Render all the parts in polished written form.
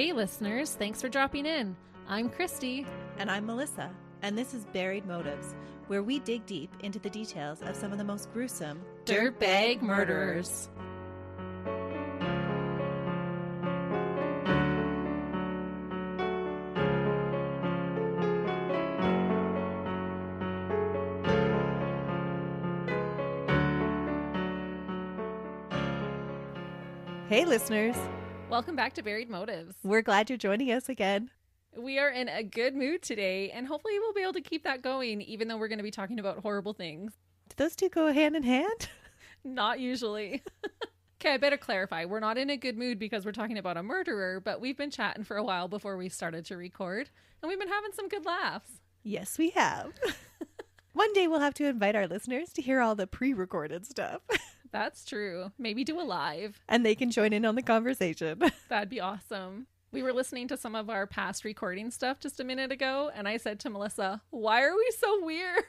Hey listeners, thanks for dropping in. I'm Christy. And I'm Melissa, and this is Buried Motives, where we dig deep into the details of some of the most gruesome Dirtbag murderers. Hey listeners, Welcome back to Buried Motives. we're glad you're joining us again. We are in a good mood today, and hopefully we'll be able to keep that going, even though we're going to be talking about horrible things. Do those two go hand in hand? Not usually. Okay, I better clarify. We're not in a good mood because we're talking about a murderer, but we've been chatting for a while before we started to record, and we've been having some good laughs. Yes, we have. One day we'll have to invite our listeners to hear all the pre-recorded stuff, That's true. Maybe do a live. and they can join in on the conversation. That'd be awesome. We were listening to some of our past recording stuff just a minute ago, and I said to Melissa, why are we so weird?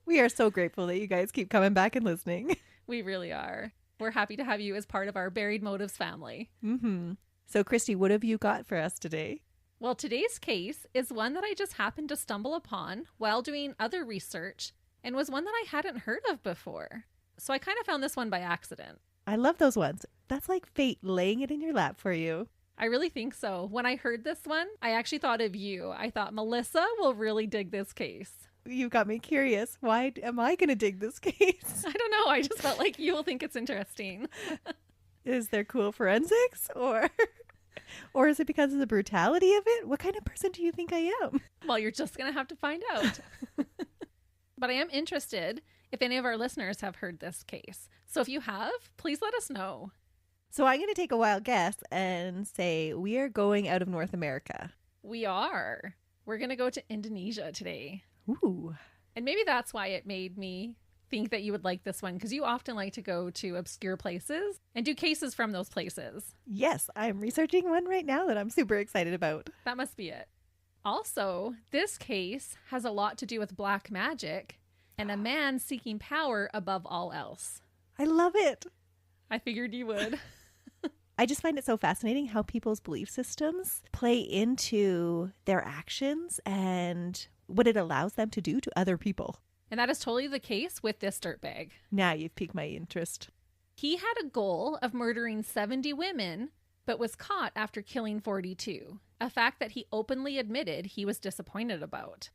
We are so grateful that you guys keep coming back and listening. We really are. We're happy to have you as part of our Buried Motives family. Mm-hmm. So, Christy, what have you got for us today? Well, today's case is one that I just happened to stumble upon while doing other research, and was one that I hadn't heard of before. So I kind of found this one by accident. I love those ones. That's like fate laying it in your lap for you. I really think so. When I heard this one, I actually thought of you. I thought Melissa will really dig this case. You got me curious. Why am I going to dig this case? I don't know. I just felt like you will think it's interesting. Is there cool forensics or is it because of the brutality of it? What kind of person do you think I am? Well, you're just going to have to find out. But I am interested if any of our listeners have heard this case. So if you have, please let us know. So I'm going to take a wild guess and say we are going out of North America. We are. We're going to go to Indonesia today. Ooh. And maybe that's why it made me think that you would like this one, because you often like to go to obscure places and do cases from those places. Yes, I'm researching one right now that I'm super excited about. That must be it. Also, this case has a lot to do with black magic and a man seeking power above all else. I love it. I figured you would. I just find it so fascinating how people's belief systems play into their actions and what it allows them to do to other people. And that is totally the case with this dirtbag. Now you've piqued my interest. He had a goal of murdering 70 women, but was caught after killing 42, a fact that he openly admitted he was disappointed about.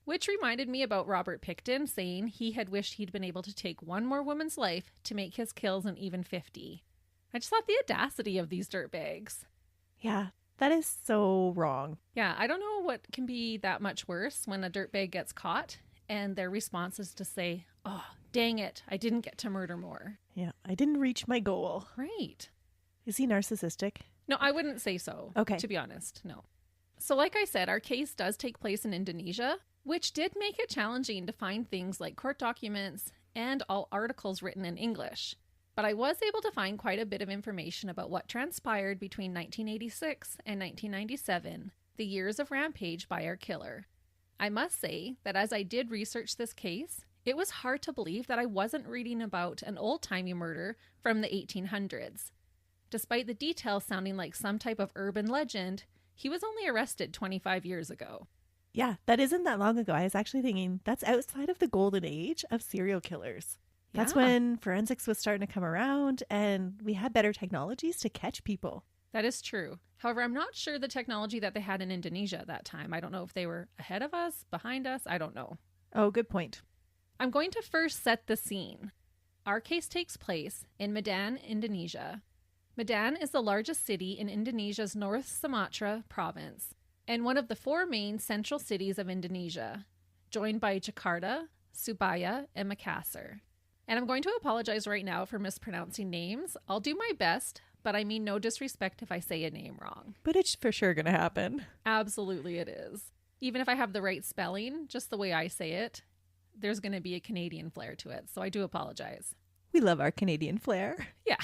Which reminded me about Robert Pickton saying he had wished he'd been able to take one more woman's life to make his kills an even 50. I just thought the audacity of these dirtbags. Yeah, that is so wrong. Yeah, I don't know what can be that much worse when a dirtbag gets caught and their response is to say, oh, dang it, I didn't get to murder more. Yeah, I didn't reach my goal. Right. Is he narcissistic? No, I wouldn't say so. Okay. To be honest, no. So like I said, our case does take place in Indonesia, which did make it challenging to find things like court documents and all articles written in English. But I was able to find quite a bit of information about what transpired between 1986 and 1997, the years of rampage by our killer. I must say that as I did research this case, it was hard to believe that I wasn't reading about an old-timey murder from the 1800s. Despite the details sounding like some type of urban legend, he was only arrested 25 years ago. Yeah, that isn't that long ago. I was actually thinking that's outside of the golden age of serial killers. That's Yeah. when forensics was starting to come around and we had better technologies to catch people. That is true. However, I'm not sure the technology that they had in Indonesia at that time. I don't know if they were ahead of us, behind us. I don't know. Oh, good point. I'm going to first set the scene. Our case takes place in Medan, Indonesia. Medan is the largest city in Indonesia's North Sumatra province and one of the four main central cities of Indonesia, joined by Jakarta, Surabaya, and Makassar. And I'm going to apologize right now for mispronouncing names. I'll do my best, but I mean no disrespect if I say a name wrong. But it's for sure going to happen. Absolutely it is. Even if I have the right spelling, just the way I say it, there's going to be a Canadian flair to it. So I do apologize. We love our Canadian flair. Yeah.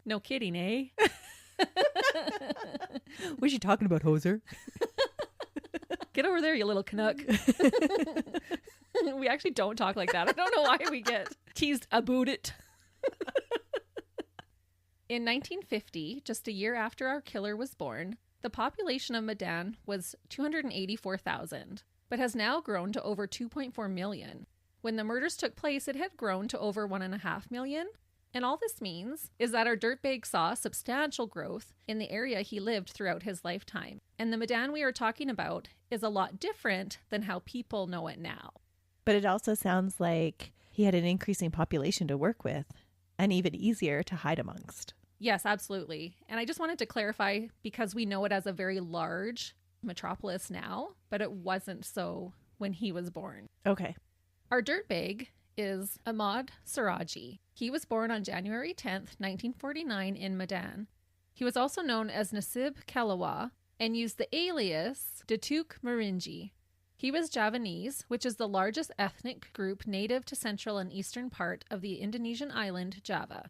No kidding, eh? Was she talking about Hoser? Get over there, you little Canuck. We actually don't talk like that. I don't know why we get teased about it. In 1950, just a year after our killer was born, the population of Medan was 284,000, but has now grown to over 2.4 million. When the murders took place, it had grown to over 1.5 million. And all this means is that our dirtbag saw substantial growth in the area he lived throughout his lifetime. And the Medan we are talking about is a lot different than how people know it now. But it also sounds like he had an increasing population to work with and even easier to hide amongst. Yes, absolutely. And I just wanted to clarify because we know it as a very large metropolis now, but it wasn't so when he was born. Okay. Our dirtbag is Ahmad Suradji. He was born on January 10th, 1949 in Medan. He was also known as Nasib Kalawa and used the alias Datuk Merinji. He was Javanese, which is the largest ethnic group native to central and eastern part of the Indonesian island Java.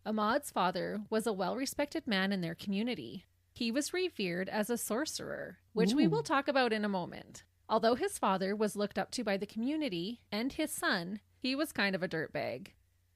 Ahmad's father was a well-respected man in their community. He was revered as a sorcerer, which we will talk about in a moment. Although his father was looked up to by the community and his son, he was kind of a dirtbag.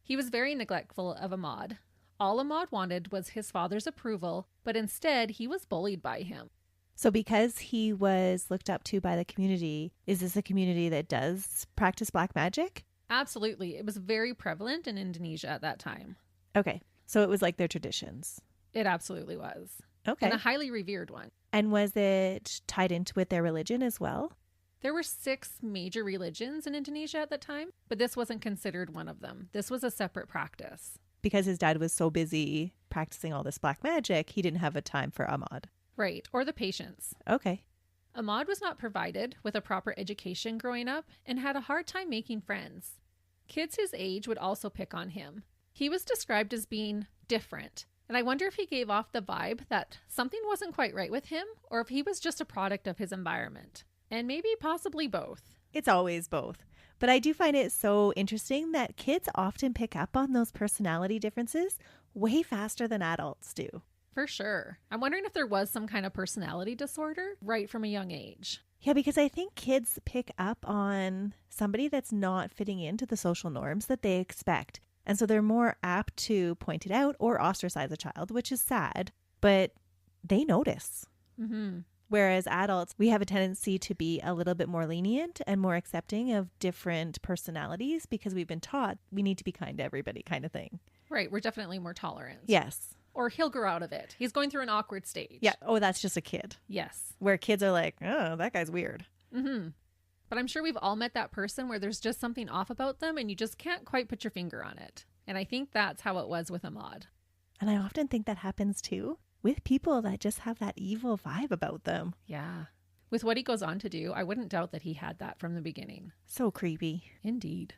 He was very neglectful of Ahmad. All Ahmad wanted was his father's approval, but instead he was bullied by him. So because he was looked up to by the community, is this a community that does practice black magic? Absolutely. It was very prevalent in Indonesia at that time. Okay. So it was like their traditions. It absolutely was. Okay. And a highly revered one. And was it tied into with their religion as well? There were 6 major religions in Indonesia at that time, but this wasn't considered one of them. This was a separate practice. Because his dad was so busy practicing all this black magic, he didn't have a time for Ahmad. Right, or the patients. Okay. Ahmad was not provided with a proper education growing up and had a hard time making friends. Kids his age would also pick on him. He was described as being different, and I wonder if he gave off the vibe that something wasn't quite right with him or if he was just a product of his environment. And maybe possibly both. It's always both. But I do find it so interesting that kids often pick up on those personality differences way faster than adults do. For sure. I'm wondering if there was some kind of personality disorder right from a young age. Yeah, because I think kids pick up on somebody that's not fitting into the social norms that they expect. And so they're more apt to point it out or ostracize a child, which is sad, but they notice. Mm-hmm. Whereas adults, we have a tendency to be a little bit more lenient and more accepting of different personalities because we've been taught we need to be kind to everybody kind of thing. Right. We're definitely more tolerant. Yes. Or he'll grow out of it. He's going through an awkward stage. Yeah. Oh, that's just a kid. Yes. Where kids are like, oh, that guy's weird. Mm-hmm. But I'm sure we've all met that person where there's just something off about them and you just can't quite put your finger on it. And I think that's how it was with Ahmad. And I often think that happens too with people that just have that evil vibe about them. Yeah. With what he goes on to do, I wouldn't doubt that he had that from the beginning. So creepy. Indeed.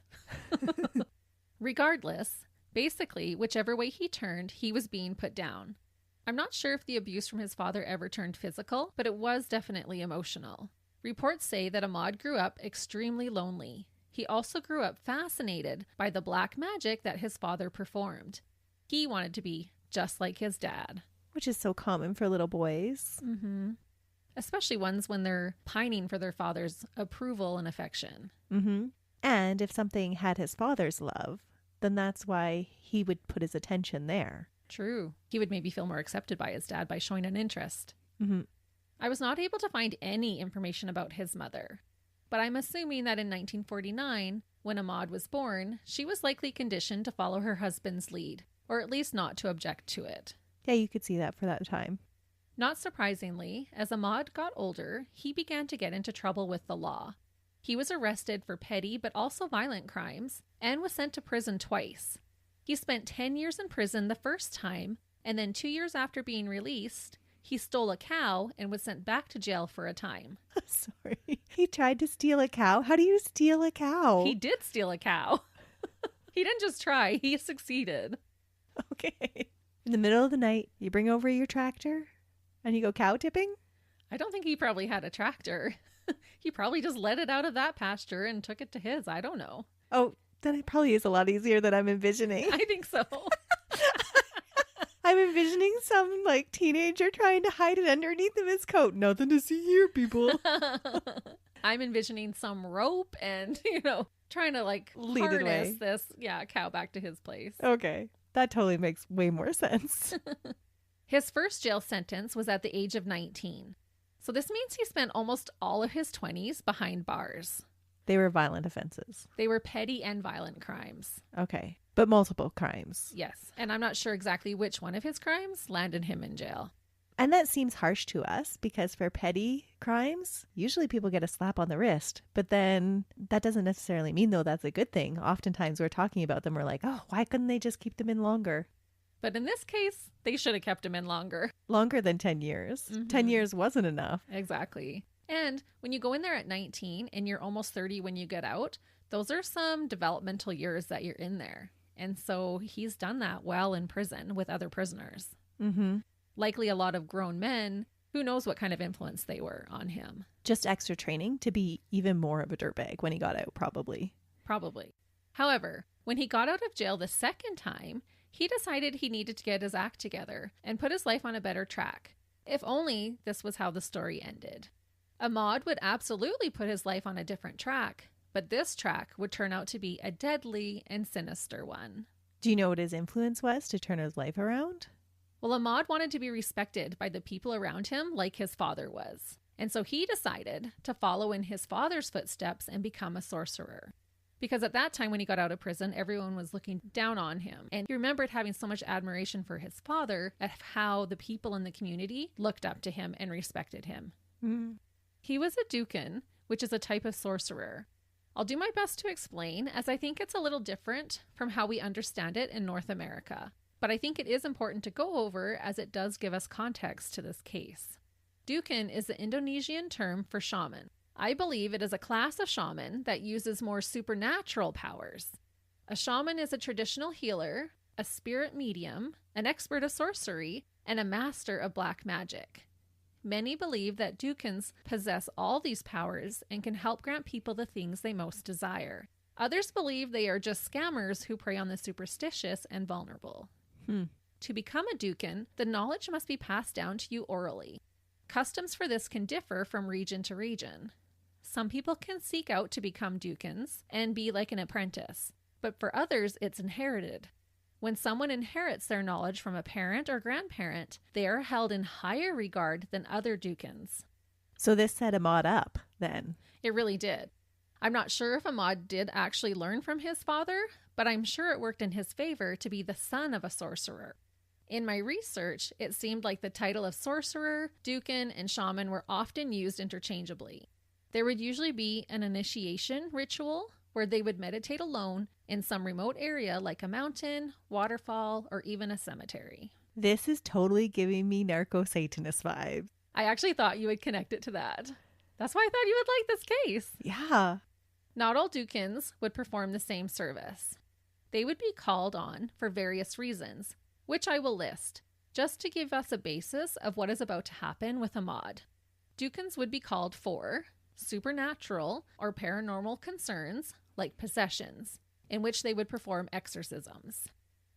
Regardless, basically, whichever way he turned, he was being put down. I'm not sure if the abuse from his father ever turned physical, but it was definitely emotional. Reports say that Ahmad grew up extremely lonely. He also grew up fascinated by the black magic that his father performed. He wanted to be just like his dad. Which is so common for little boys. Mm-hmm. Especially ones when they're pining for their father's approval and affection. Mm-hmm. And if something had his father's love, then that's why he would put his attention there. True. He would maybe feel more accepted by his dad by showing an interest. Mm-hmm. I was not able to find any information about his mother, but I'm assuming that in 1949, when Ahmad was born, she was likely conditioned to follow her husband's lead, or at least not to object to it. Yeah, you could see that for that time. Not surprisingly, as Ahmad got older, he began to get into trouble with the law. He was arrested for petty but also violent crimes and was sent to prison twice. He spent 10 years in prison the first time, and then 2 years after being released, he stole a cow and was sent back to jail for a time. Sorry. He tried to steal a cow? How do you steal a cow? He did steal a cow. He didn't just try, he succeeded. Okay. In the middle of the night, you bring over your tractor and you go cow tipping? I don't think he probably had a tractor. He probably just let it out of that pasture and took it to his. I don't know. Oh, then it probably is a lot easier than I'm envisioning. I think so. I'm envisioning some like teenager trying to hide it underneath of his coat. Nothing to see here, people. I'm envisioning some rope and, trying to like lead it away. harness this cow back to his place. Okay. That totally makes way more sense. His first jail sentence was at the age of 19. So this means he spent almost all of his 20s behind bars. They were violent offenses. They were petty and violent crimes. Okay. But multiple crimes. Yes. And I'm not sure exactly which one of his crimes landed him in jail. And that seems harsh to us because for petty crimes, usually people get a slap on the wrist. But then that doesn't necessarily mean, though, that's a good thing. Oftentimes we're talking about them. We're like, oh, why couldn't they just keep them in longer? But in this case, they should have kept him in longer. Longer than 10 years. 10 years wasn't enough. Exactly. And when you go in there at 19 and you're almost 30 when you get out, those are some developmental years that you're in there. And so he's done that while in prison with other prisoners. Mm-hmm. Likely a lot of grown men. Who knows what kind of influence they were on him. Just extra training to be even more of a dirtbag when he got out, probably. Probably. However, when he got out of jail the second time, he decided he needed to get his act together and put his life on a better track. If only this was how the story ended. Ahmad would absolutely put his life on a different track, but this track would turn out to be a deadly and sinister one. Do you know what his influence was to turn his life around? Well, Ahmad wanted to be respected by the people around him like his father was. And so he decided to follow in his father's footsteps and become a sorcerer. Because at that time when he got out of prison, everyone was looking down on him. And he remembered having so much admiration for his father of how the people in the community looked up to him and respected him. Mm. He was a duken, which is a type of sorcerer. I'll do my best to explain, as I think it's a little different from how we understand it in North America. But I think it is important to go over as it does give us context to this case. Duken is the Indonesian term for shaman. I believe it is a class of shaman that uses more supernatural powers. A shaman is a traditional healer, a spirit medium, an expert of sorcery, and a master of black magic. Many believe that dukens possess all these powers and can help grant people the things they most desire. Others believe they are just scammers who prey on the superstitious and vulnerable. To become a duken, the knowledge must be passed down to you orally. Customs for this can differ from region to region. Some people can seek out to become dukens and be like an apprentice, but for others it's inherited. When someone inherits their knowledge from a parent or grandparent, they are held in higher regard than other dukens. So this set Ahmad up, then? It really did. I'm not sure if Ahmad did actually learn from his father, but I'm sure it worked in his favor to be the son of a sorcerer. In my research, it seemed like the title of sorcerer, duken, and shaman were often used interchangeably. There would usually be an initiation ritual where they would meditate alone in some remote area like a mountain, waterfall, or even a cemetery. This is totally giving me narco-Satanist vibes. I actually thought you would connect it to that. That's why I thought you would like this case. Yeah. Not all dukens would perform the same service. They would be called on for various reasons, which I will list, just to give us a basis of what is about to happen with Ahmad. Dukens would be called for supernatural or paranormal concerns, like possessions, in which they would perform exorcisms.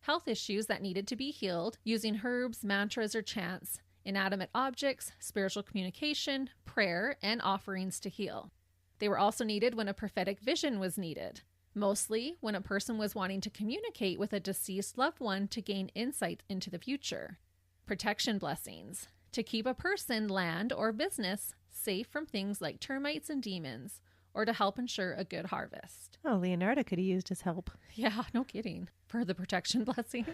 Health issues that needed to be healed using herbs, mantras, or chants, inanimate objects, spiritual communication, prayer, and offerings to heal. They were also needed when a prophetic vision was needed, mostly when a person was wanting to communicate with a deceased loved one to gain insight into the future. Protection blessings, to keep a person, land, or business safe from things like termites and demons, or to help ensure a good harvest. Oh, Leonardo could have used his help. Yeah, no kidding. For the protection blessing.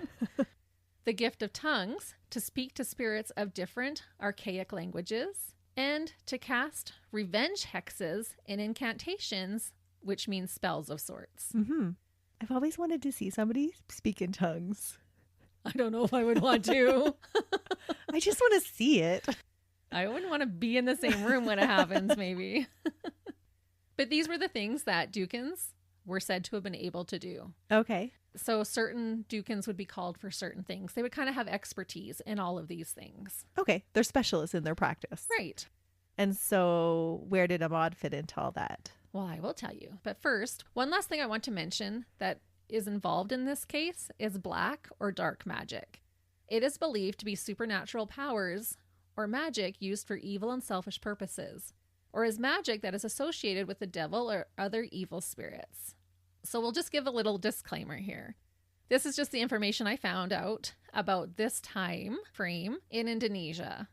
The gift of tongues, to speak to spirits of different archaic languages, and to cast revenge hexes and incantations, which means spells of sorts. Mm-hmm. I've always wanted to see somebody speak in tongues. I don't know if I would want to. I just want to see it. I wouldn't want to be in the same room when it happens, maybe. But these were the things that dukens were said to have been able to do. Okay. So certain dukens would be called for certain things. They would kind of have expertise in all of these things. Okay. They're specialists in their practice. Right. And so where did Ahmad fit into all that? Well, I will tell you. But first, one last thing I want to mention that is involved in this case is black or dark magic. It is believed to be supernatural powers or magic used for evil and selfish purposes, or is magic that is associated with the devil or other evil spirits. So we'll just give a little disclaimer here. This is just the information I found out about this time frame in Indonesia.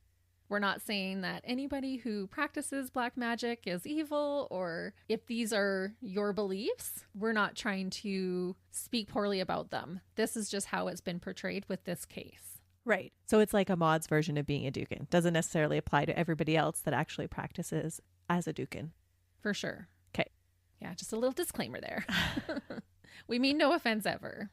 We're not saying that anybody who practices black magic is evil, or if these are your beliefs, we're not trying to speak poorly about them. This is just how it's been portrayed with this case. Right. So it's like Ahmad's version of being a Dukan. Doesn't necessarily apply to everybody else that actually practices as a Dukan. For sure. Okay. Yeah, just a little disclaimer there. We mean no offense ever.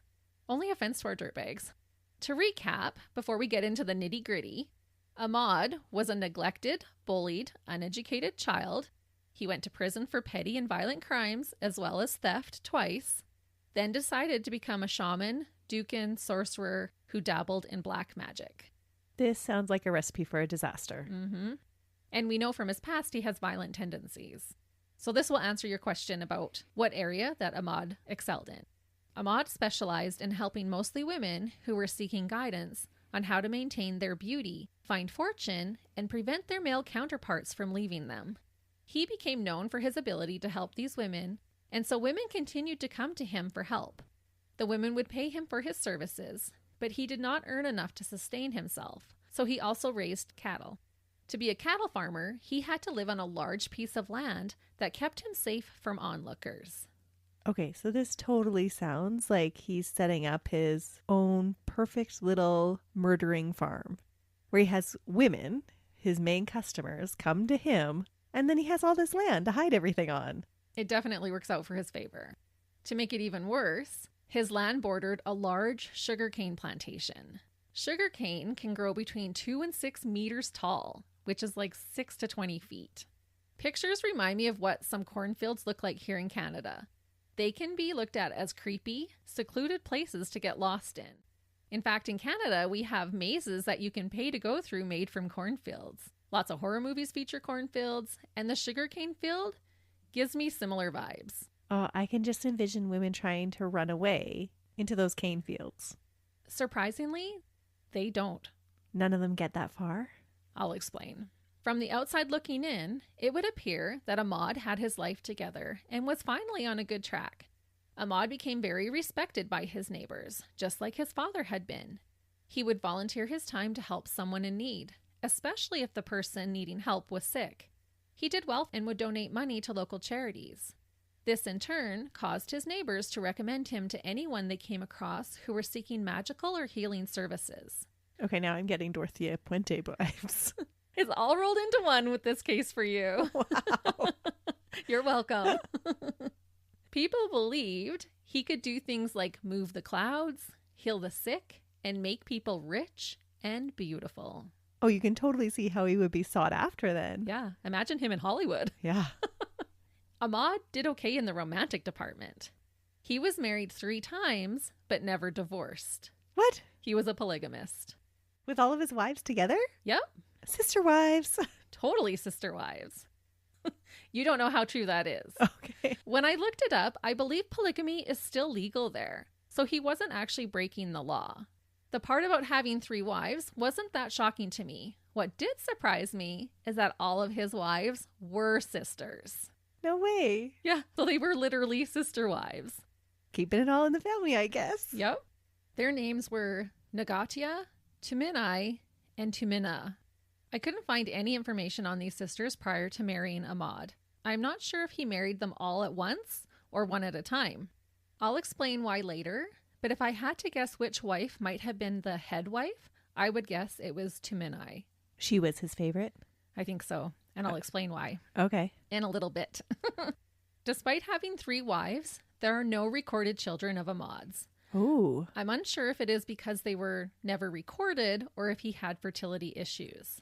Only offense to our dirtbags. To recap, before we get into the nitty-gritty, Ahmad was a neglected, bullied, uneducated child. He went to prison for petty and violent crimes, as well as theft twice, then decided to become a shaman, Dukan, sorcerer who dabbled in black magic. This sounds like a recipe for a disaster. Mm-hmm. And we know from his past he has violent tendencies. So this will answer your question about what area that Ahmad excelled in. Ahmad specialized in helping mostly women who were seeking guidance on how to maintain their beauty, find fortune, and prevent their male counterparts from leaving them. He became known for his ability to help these women, and so women continued to come to him for help. The women would pay him for his services, but he did not earn enough to sustain himself, so he also raised cattle. To be a cattle farmer, he had to live on a large piece of land that kept him safe from onlookers. Okay, so this totally sounds like he's setting up his own perfect little murdering farm where he has women, his main customers, come to him, and then he has all this land to hide everything on. It definitely works out for his favor. To make it even worse, his land bordered a large sugarcane plantation. Sugarcane can grow between 2 and 6 meters tall, which is like 6 to 20 feet. Pictures remind me of what some cornfields look like here in Canada. They can be looked at as creepy, secluded places to get lost in. In fact, in Canada, we have mazes that you can pay to go through made from cornfields. Lots of horror movies feature cornfields, and the sugarcane field gives me similar vibes. Oh, I can just envision women trying to run away into those cane fields. Surprisingly, they don't. None of them get that far? I'll explain. From the outside looking in, it would appear that Ahmad had his life together and was finally on a good track. Ahmad became very respected by his neighbors, just like his father had been. He would volunteer his time to help someone in need, especially if the person needing help was sick. He did well and would donate money to local charities. This in turn caused his neighbors to recommend him to anyone they came across who were seeking magical or healing services. Okay, now I'm getting Dorothea Puente vibes. It's all rolled into one with this case for you. Wow. You're welcome. People believed he could do things like move the clouds, heal the sick, and make people rich and beautiful. Oh, you can totally see how he would be sought after then. Yeah, imagine him in Hollywood. Yeah. Ahmad did okay in the romantic department. He was married 3 times, but never divorced. What? He was a polygamist. With all of his wives together? Yep. Sister wives. Totally sister wives. You don't know how true that is. Okay. When I looked it up, I believe polygamy is still legal there, so he wasn't actually breaking the law. The part about having 3 wives wasn't that shocking to me. What did surprise me is that all of his wives were sisters. No way. Yeah, so they were literally sister wives. Keeping it all in the family, I guess. Yep. Their names were Nagatia, Tuminai, and Tumina. I couldn't find any information on these sisters prior to marrying Ahmad. I'm not sure if he married them all at once or one at a time. I'll explain why later, but if I had to guess which wife might have been the head wife, I would guess it was Tuminai. She was his favorite? I think so, and I'll explain why. Okay. In a little bit. Despite having 3 wives, there are no recorded children of Ahmad's. Ooh. I'm unsure if it is because they were never recorded or if he had fertility issues.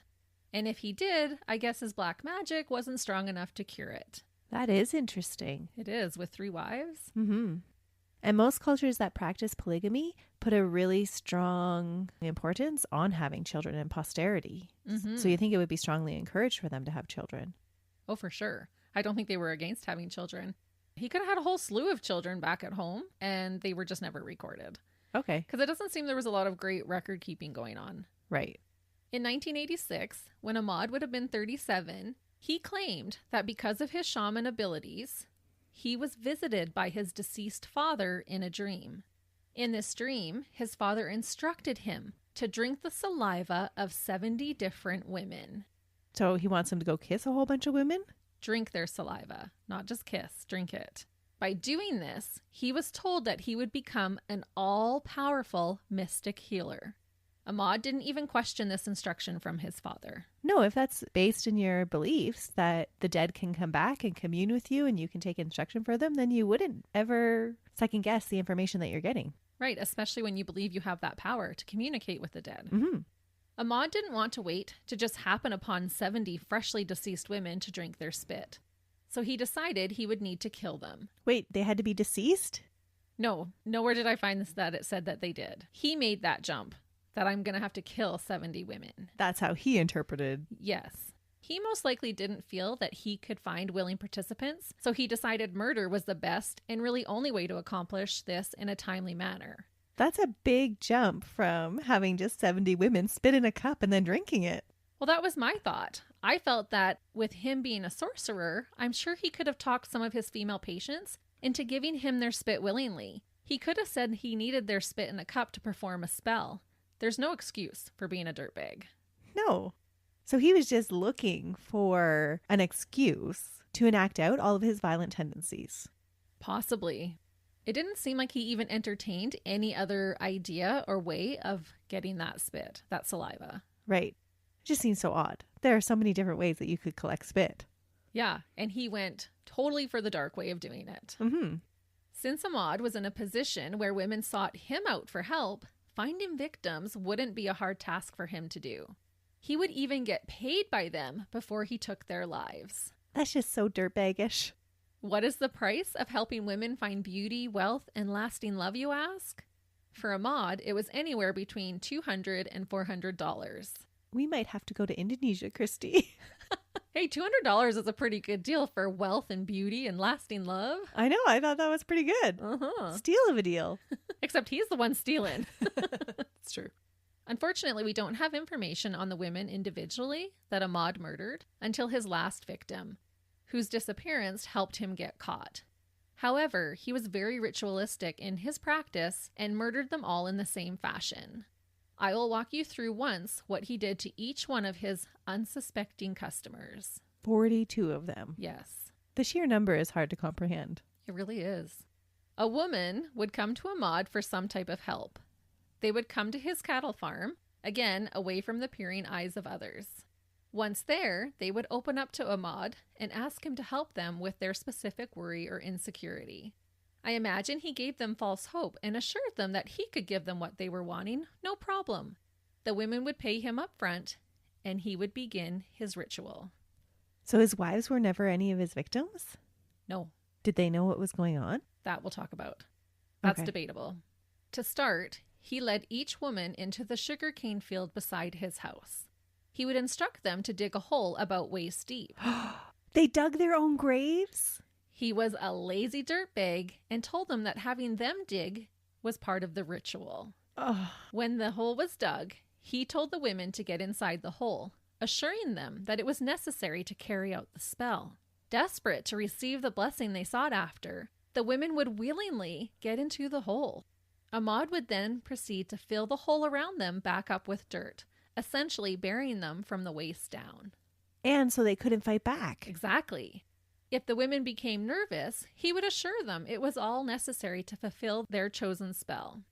And if he did, I guess his black magic wasn't strong enough to cure it. That is interesting. It is, with 3 wives. Mm-hmm. And most cultures that practice polygamy put a really strong importance on having children and posterity. Mm-hmm. So you think it would be strongly encouraged for them to have children? Oh, for sure. I don't think they were against having children. He could have had a whole slew of children back at home, and they were just never recorded. Okay. Because it doesn't seem there was a lot of great record keeping going on. Right. In 1986, when Ahmad would have been 37, he claimed that because of his shaman abilities, he was visited by his deceased father in a dream. In this dream, his father instructed him to drink the saliva of 70 different women. So he wants him to go kiss a whole bunch of women? Drink their saliva, not just kiss, drink it. By doing this, he was told that he would become an all-powerful mystic healer. Ahmad didn't even question this instruction from his father. No, if that's based in your beliefs that the dead can come back and commune with you and you can take instruction for them, then you wouldn't ever second guess the information that you're getting. Right, especially when you believe you have that power to communicate with the dead. Mm-hmm. Ahmad didn't want to wait to just happen upon 70 freshly deceased women to drink their spit. So he decided he would need to kill them. Wait, they had to be deceased? No, nowhere did I find this that it said that they did. He made that jump, that I'm going to have to kill 70 women. That's how he interpreted. Yes. He most likely didn't feel that he could find willing participants, so he decided murder was the best and really only way to accomplish this in a timely manner. That's a big jump from having just 70 women spit in a cup and then drinking it. Well, that was my thought. I felt that with him being a sorcerer, I'm sure he could have talked some of his female patients into giving him their spit willingly. He could have said he needed their spit in a cup to perform a spell. There's no excuse for being a dirtbag. No. So he was just looking for an excuse to enact out all of his violent tendencies. Possibly. It didn't seem like he even entertained any other idea or way of getting that spit, that saliva. Right. It just seems so odd. There are so many different ways that you could collect spit. Yeah, and he went totally for the dark way of doing it. Mm-hmm. Since Ahmad was in a position where women sought him out for help, finding victims wouldn't be a hard task for him to do. He would even get paid by them before he took their lives. That's just so dirtbaggish. What is the price of helping women find beauty, wealth, and lasting love, you ask? For Ahmad, it was anywhere between $200 and $400. We might have to go to Indonesia, Christy. Hey, $200 is a pretty good deal for wealth and beauty and lasting love. I know. I thought that was pretty good. Uh-huh. Steal of a deal. Except he's the one stealing. It's true. Unfortunately, we don't have information on the women individually that Ahmad murdered until his last victim, whose disappearance helped him get caught. However, he was very ritualistic in his practice and murdered them all in the same fashion. I will walk you through once what he did to each one of his unsuspecting customers. 42 of them. Yes. The sheer number is hard to comprehend. It really is. A woman would come to Ahmad for some type of help. They would come to his cattle farm, again, away from the peering eyes of others. Once there, they would open up to Ahmad and ask him to help them with their specific worry or insecurity. I imagine he gave them false hope and assured them that he could give them what they were wanting, no problem. The women would pay him up front, and he would begin his ritual. So his wives were never any of his victims? No. Did they know what was going on? That we'll talk about. That's Okay. debatable. To start, he led each woman into the sugarcane field beside his house. He would instruct them to dig a hole about waist deep. They dug their own graves? He was a lazy dirtbag and told them that having them dig was part of the ritual. Oh. When the hole was dug, he told the women to get inside the hole, assuring them that it was necessary to carry out the spell. Desperate to receive the blessing they sought after, the women would willingly get into the hole. Ahmad would then proceed to fill the hole around them back up with dirt, essentially burying them from the waist down. And so they couldn't fight back. Exactly. If the women became nervous, he would assure them it was all necessary to fulfill their chosen spell.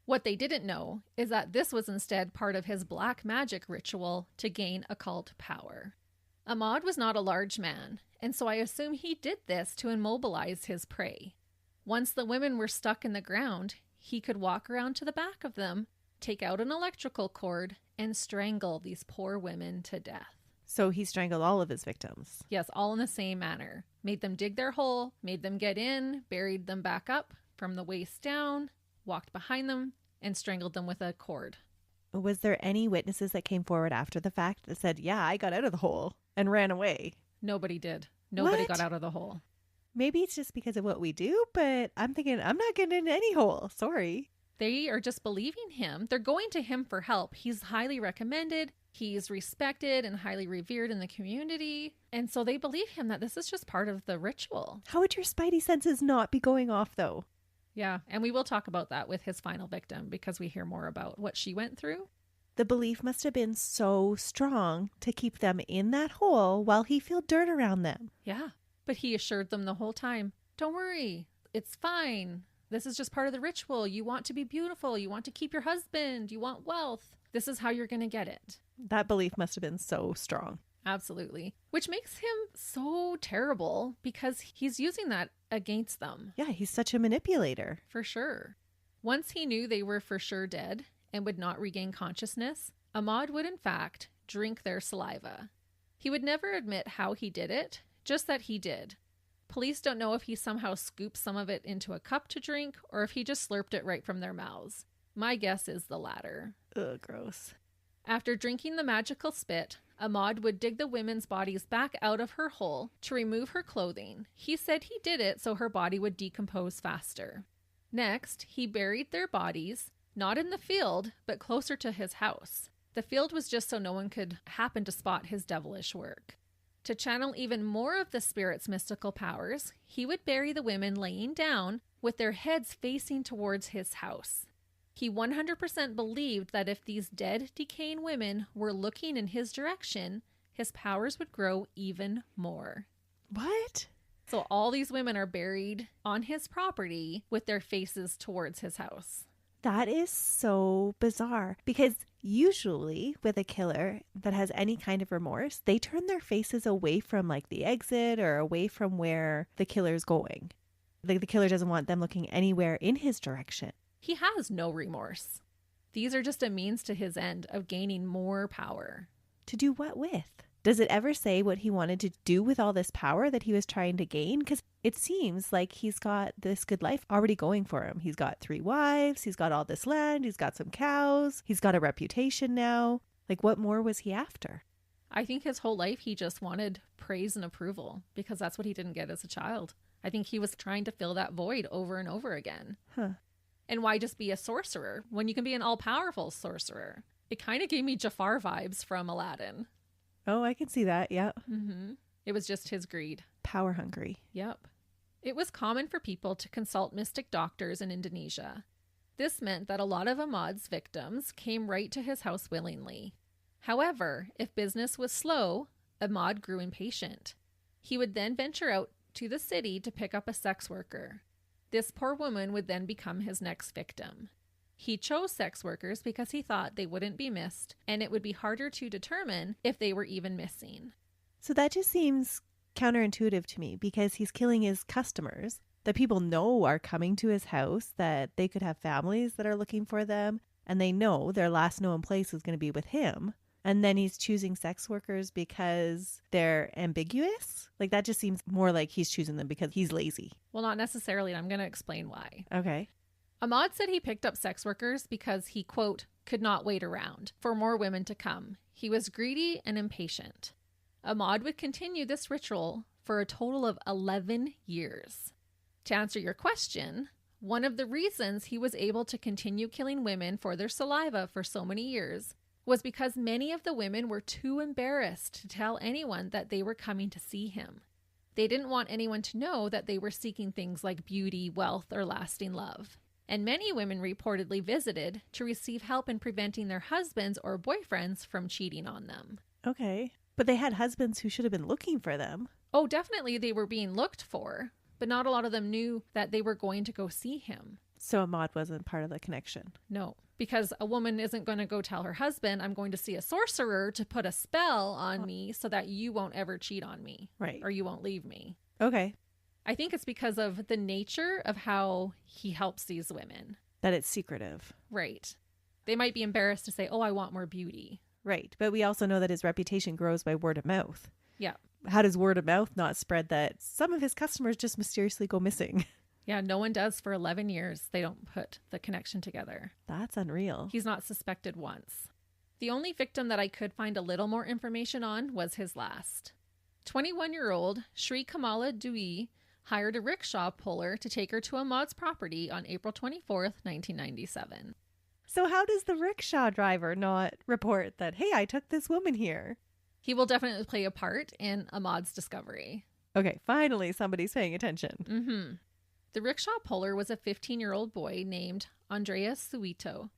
What they didn't know is that this was instead part of his black magic ritual to gain occult power. Ahmad was not a large man, and so I assume he did this to immobilize his prey. Once the women were stuck in the ground, he could walk around to the back of them, take out an electrical cord, and strangle these poor women to death. So he strangled all of his victims. Yes, all in the same manner. Made them dig their hole, made them get in, buried them back up from the waist down, walked behind them, and strangled them with a cord. Was there any witnesses that came forward after the fact that said, yeah, I got out of the hole and ran away? Nobody did. Nobody What? got out of the hole. Maybe it's just because of what we do, but I'm thinking I'm not getting in any hole. Sorry. They are just believing him. They're going to him for help. He's highly recommended. He's respected and highly revered in the community. And so they believe him that this is just part of the ritual. How would your spidey senses not be going off, though? Yeah, and we will talk about that with his final victim because we hear more about what she went through. The belief must have been so strong to keep them in that hole while he filled dirt around them. Yeah, but he assured them the whole time, don't worry, it's fine. This is just part of the ritual. You want to be beautiful. You want to keep your husband. You want wealth. This is how you're going to get it. That belief must have been so strong. Absolutely. Which makes him so terrible because he's using that against them. Yeah, he's such a manipulator. For sure. Once he knew they were for sure dead and would not regain consciousness, Ahmad would in fact drink their saliva. He would never admit how he did it, just that he did. Police don't know if he somehow scooped some of it into a cup to drink or if he just slurped it right from their mouths. My guess is the latter. Ugh, gross. After drinking the magical spit, Ahmad would dig the women's bodies back out of her hole to remove her clothing. He said he did it so her body would decompose faster. Next, he buried their bodies, not in the field, but closer to his house. The field was just so no one could happen to spot his devilish work. To channel even more of the spirit's mystical powers, he would bury the women laying down with their heads facing towards his house. He 100% believed that if these dead, decaying women were looking in his direction, his powers would grow even more. What? So all these women are buried on his property with their faces towards his house. That is so bizarre because usually with a killer that has any kind of remorse, they turn their faces away from like the exit or away from where the killer's going. Like the killer doesn't want them looking anywhere in his direction. He has no remorse. These are just a means to his end of gaining more power. To do what with? Does it ever say what he wanted to do with all this power that he was trying to gain? Because it seems like he's got this good life already going for him. He's got 3 wives. He's got all this land. He's got some cows. He's got a reputation now. Like, what more was he after? I think his whole life he just wanted praise and approval because that's what he didn't get as a child. I think he was trying to fill that void over and over again. Huh. And why just be a sorcerer when you can be an all-powerful sorcerer? It kind of gave me Jafar vibes from Aladdin. Oh, I can see that. Yeah. Mm-hmm. It was just his greed. Power hungry. Yep. It was common for people to consult mystic doctors in Indonesia. This meant that a lot of Ahmad's victims came right to his house willingly. However, if business was slow, Ahmad grew impatient. He would then venture out to the city to pick up a sex worker. This poor woman would then become his next victim. He chose sex workers because he thought they wouldn't be missed, and it would be harder to determine if they were even missing. So that just seems counterintuitive to me because he's killing his customers that people know are coming to his house, that they could have families that are looking for them, and they know their last known place is going to be with him. And then he's choosing sex workers because they're ambiguous. Like that just seems more like he's choosing them because he's lazy. Well, not necessarily, and I'm going to explain why. Okay. Ahmad said he picked up sex workers because he, quote, could not wait around for more women to come. He was greedy and impatient. Ahmad would continue this ritual for a total of 11 years. To answer your question, one of the reasons he was able to continue killing women for their saliva for so many years was because many of the women were too embarrassed to tell anyone that they were coming to see him. They didn't want anyone to know that they were seeking things like beauty, wealth, or lasting love. And many women reportedly visited to receive help in preventing their husbands or boyfriends from cheating on them. Okay. But they had husbands who should have been looking for them. Oh, definitely they were being looked for, but not a lot of them knew that they were going to go see him. So Ahmad wasn't part of the connection. No, because a woman isn't going to go tell her husband, I'm going to see a sorcerer to put a spell on me so that you won't ever cheat on me. Right. Or you won't leave me. Okay. I think it's because of the nature of how he helps these women. That it's secretive. Right. They might be embarrassed to say, oh, I want more beauty. Right. But we also know that his reputation grows by word of mouth. Yeah. How does word of mouth not spread that some of his customers just mysteriously go missing? Yeah, no one does for 11 years. They don't put the connection together. That's unreal. He's not suspected once. The only victim that I could find a little more information on was his last. 21-year-old Shri Kamala Dewey hired a rickshaw puller to take her to Ahmad's property on April 24th, 1997. So how does the rickshaw driver not report that, hey, I took this woman here? He will definitely play a part in Ahmad's discovery. Okay, finally somebody's paying attention. Mm-hmm. The rickshaw puller was a 15-year-old boy named Andreas Suito.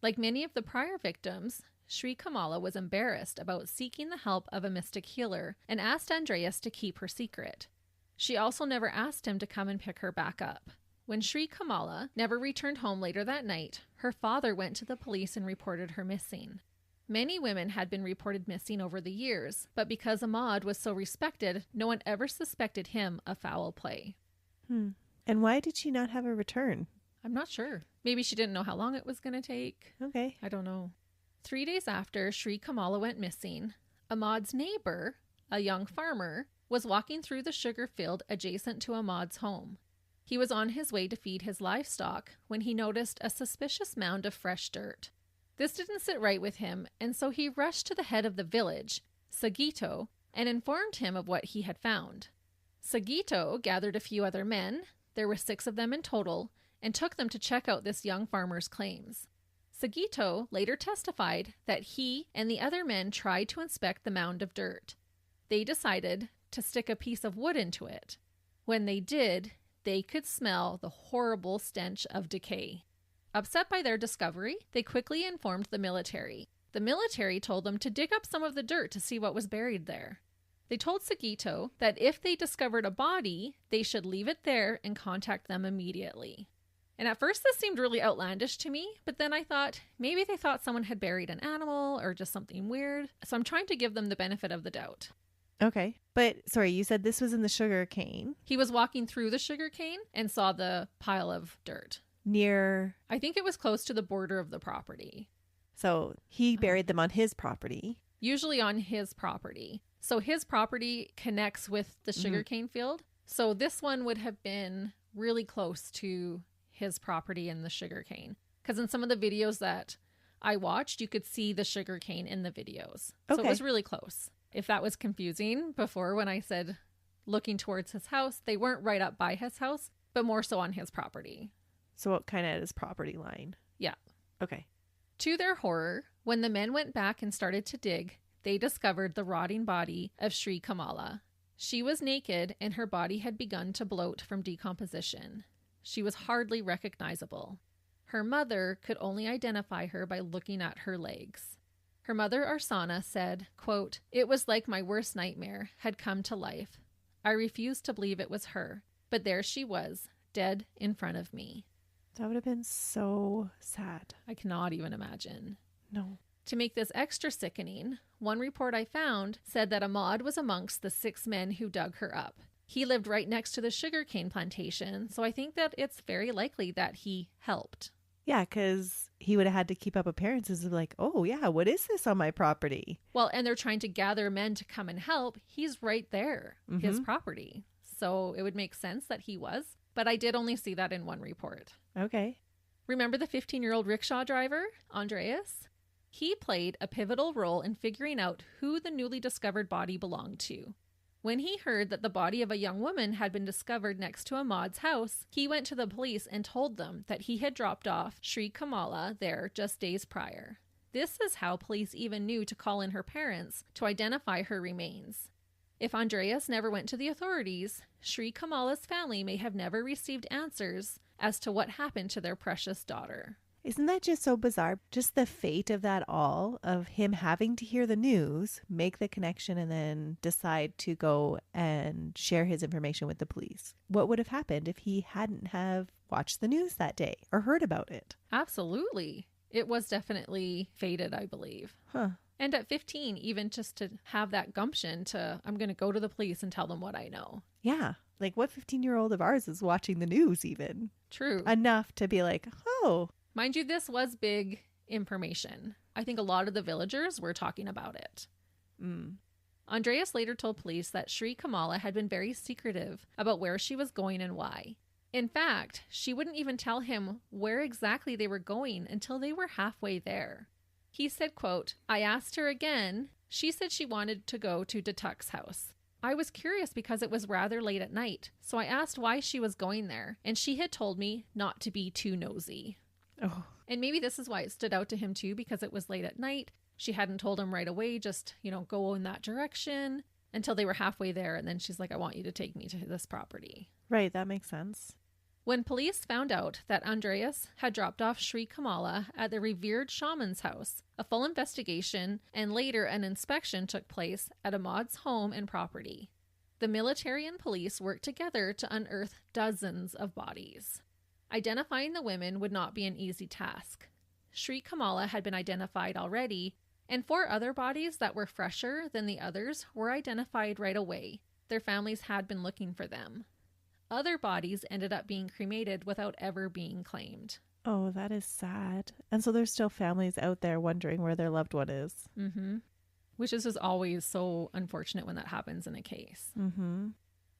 Like many of the prior victims, Sri Kamala was embarrassed about seeking the help of a mystic healer and asked Andreas to keep her secret. She also never asked him to come and pick her back up. When Sri Kamala never returned home later that night, her father went to the police and reported her missing. Many women had been reported missing over the years, but because Ahmad was so respected, no one ever suspected him of foul play. And why did she not have a return? I'm not sure. Maybe she didn't know how long it was going to take. Okay. I don't know. 3 days after Sri Kamala went missing, Ahmad's neighbor, a young farmer, was walking through the sugar field adjacent to Ahmad's home. He was on his way to feed his livestock when he noticed a suspicious mound of fresh dirt. This didn't sit right with him, and so he rushed to the head of the village, Sagito, and informed him of what he had found. Sagito gathered a few other men, there were 6 of them in total, and took them to check out this young farmer's claims. Sagito later testified that he and the other men tried to inspect the mound of dirt. They decided to stick a piece of wood into it. When they did, they could smell the horrible stench of decay. Upset by their discovery, they quickly informed the military. The military told them to dig up some of the dirt to see what was buried there. They told Sagito that if they discovered a body, they should leave it there and contact them immediately. And at first this seemed really outlandish to me, but then I thought maybe they thought someone had buried an animal or just something weird. So I'm trying to give them the benefit of the doubt. Okay. But sorry, you said this was in the sugar cane. He was walking through the sugar cane and saw the pile of dirt. Near... I think it was close to the border of the property. So he buried them on his property. Usually on his property. So his property connects with the sugarcane field. So this one would have been really close to his property in the sugarcane. Because in some of the videos that I watched, you could see the sugarcane in the videos. So it was really close. If that was confusing before when I said looking towards his house, they weren't right up by his house, but more so on his property. So what kind of his property line? Yeah. Okay. To their horror, when the men went back and started to dig, they discovered the rotting body of Sri Kamala. She was naked and her body had begun to bloat from decomposition. She was hardly recognizable. Her mother could only identify her by looking at her legs. Her mother, Arsana, said, quote, "It was like my worst nightmare had come to life. I refused to believe it was her, but there she was, dead in front of me." That would have been so sad. I cannot even imagine. No. To make this extra sickening, one report I found said that Ahmad was amongst the 6 men who dug her up. He lived right next to the sugarcane plantation, so I think that it's very likely that he helped. Yeah, because he would have had to keep up appearances of like, oh yeah, what is this on my property? Well, and they're trying to gather men to come and help. He's right there, his property. So it would make sense that he was, but I did only see that in one report. Okay. Remember the 15-year-old rickshaw driver, Andreas? He played a pivotal role in figuring out who the newly discovered body belonged to. When he heard that the body of a young woman had been discovered next to Ahmad's house, he went to the police and told them that he had dropped off Sri Kamala there just days prior. This is how police even knew to call in her parents to identify her remains. If Andreas never went to the authorities, Sri Kamala's family may have never received answers as to what happened to their precious daughter. Isn't that just so bizarre? Just the fate of that all, of him having to hear the news, make the connection, and then decide to go and share his information with the police. What would have happened if he hadn't have watched the news that day or heard about it? Absolutely. It was definitely fated, I believe. Huh. And at 15, even just to have that gumption to, I'm going to go to the police and tell them what I know. Yeah. Like what 15-year-old of ours is watching the news even? True. Enough to be like, oh. Mind you, this was big information. I think a lot of the villagers were talking about it. Andreas later told police that Sri Kamala had been very secretive about where she was going and why. In fact, she wouldn't even tell him where exactly they were going until they were halfway there. He said, quote, "I asked her again. She said she wanted to go to Datuk's house. I was curious because it was rather late at night, so I asked why she was going there, and she had told me not to be too nosy." Oh. And maybe this is why it stood out to him too, because it was late at night. She hadn't told him right away, just, go in that direction until they were halfway there. And then she's like, "I want you to take me to this property." Right. That makes sense. When police found out that Andreas had dropped off Sri Kamala at the revered shaman's house, a full investigation and later an inspection took place at Ahmad's home and property. The military and police worked together to unearth dozens of bodies. Identifying the women would not be an easy task. Sri Kamala had been identified already, and 4 other bodies that were fresher than the others were identified right away. Their families had been looking for them. Other bodies ended up being cremated without ever being claimed. Oh, that is sad. And so there's still families out there wondering where their loved one is. Mm-hmm. Which is just always so unfortunate when that happens in a case. Mm-hmm.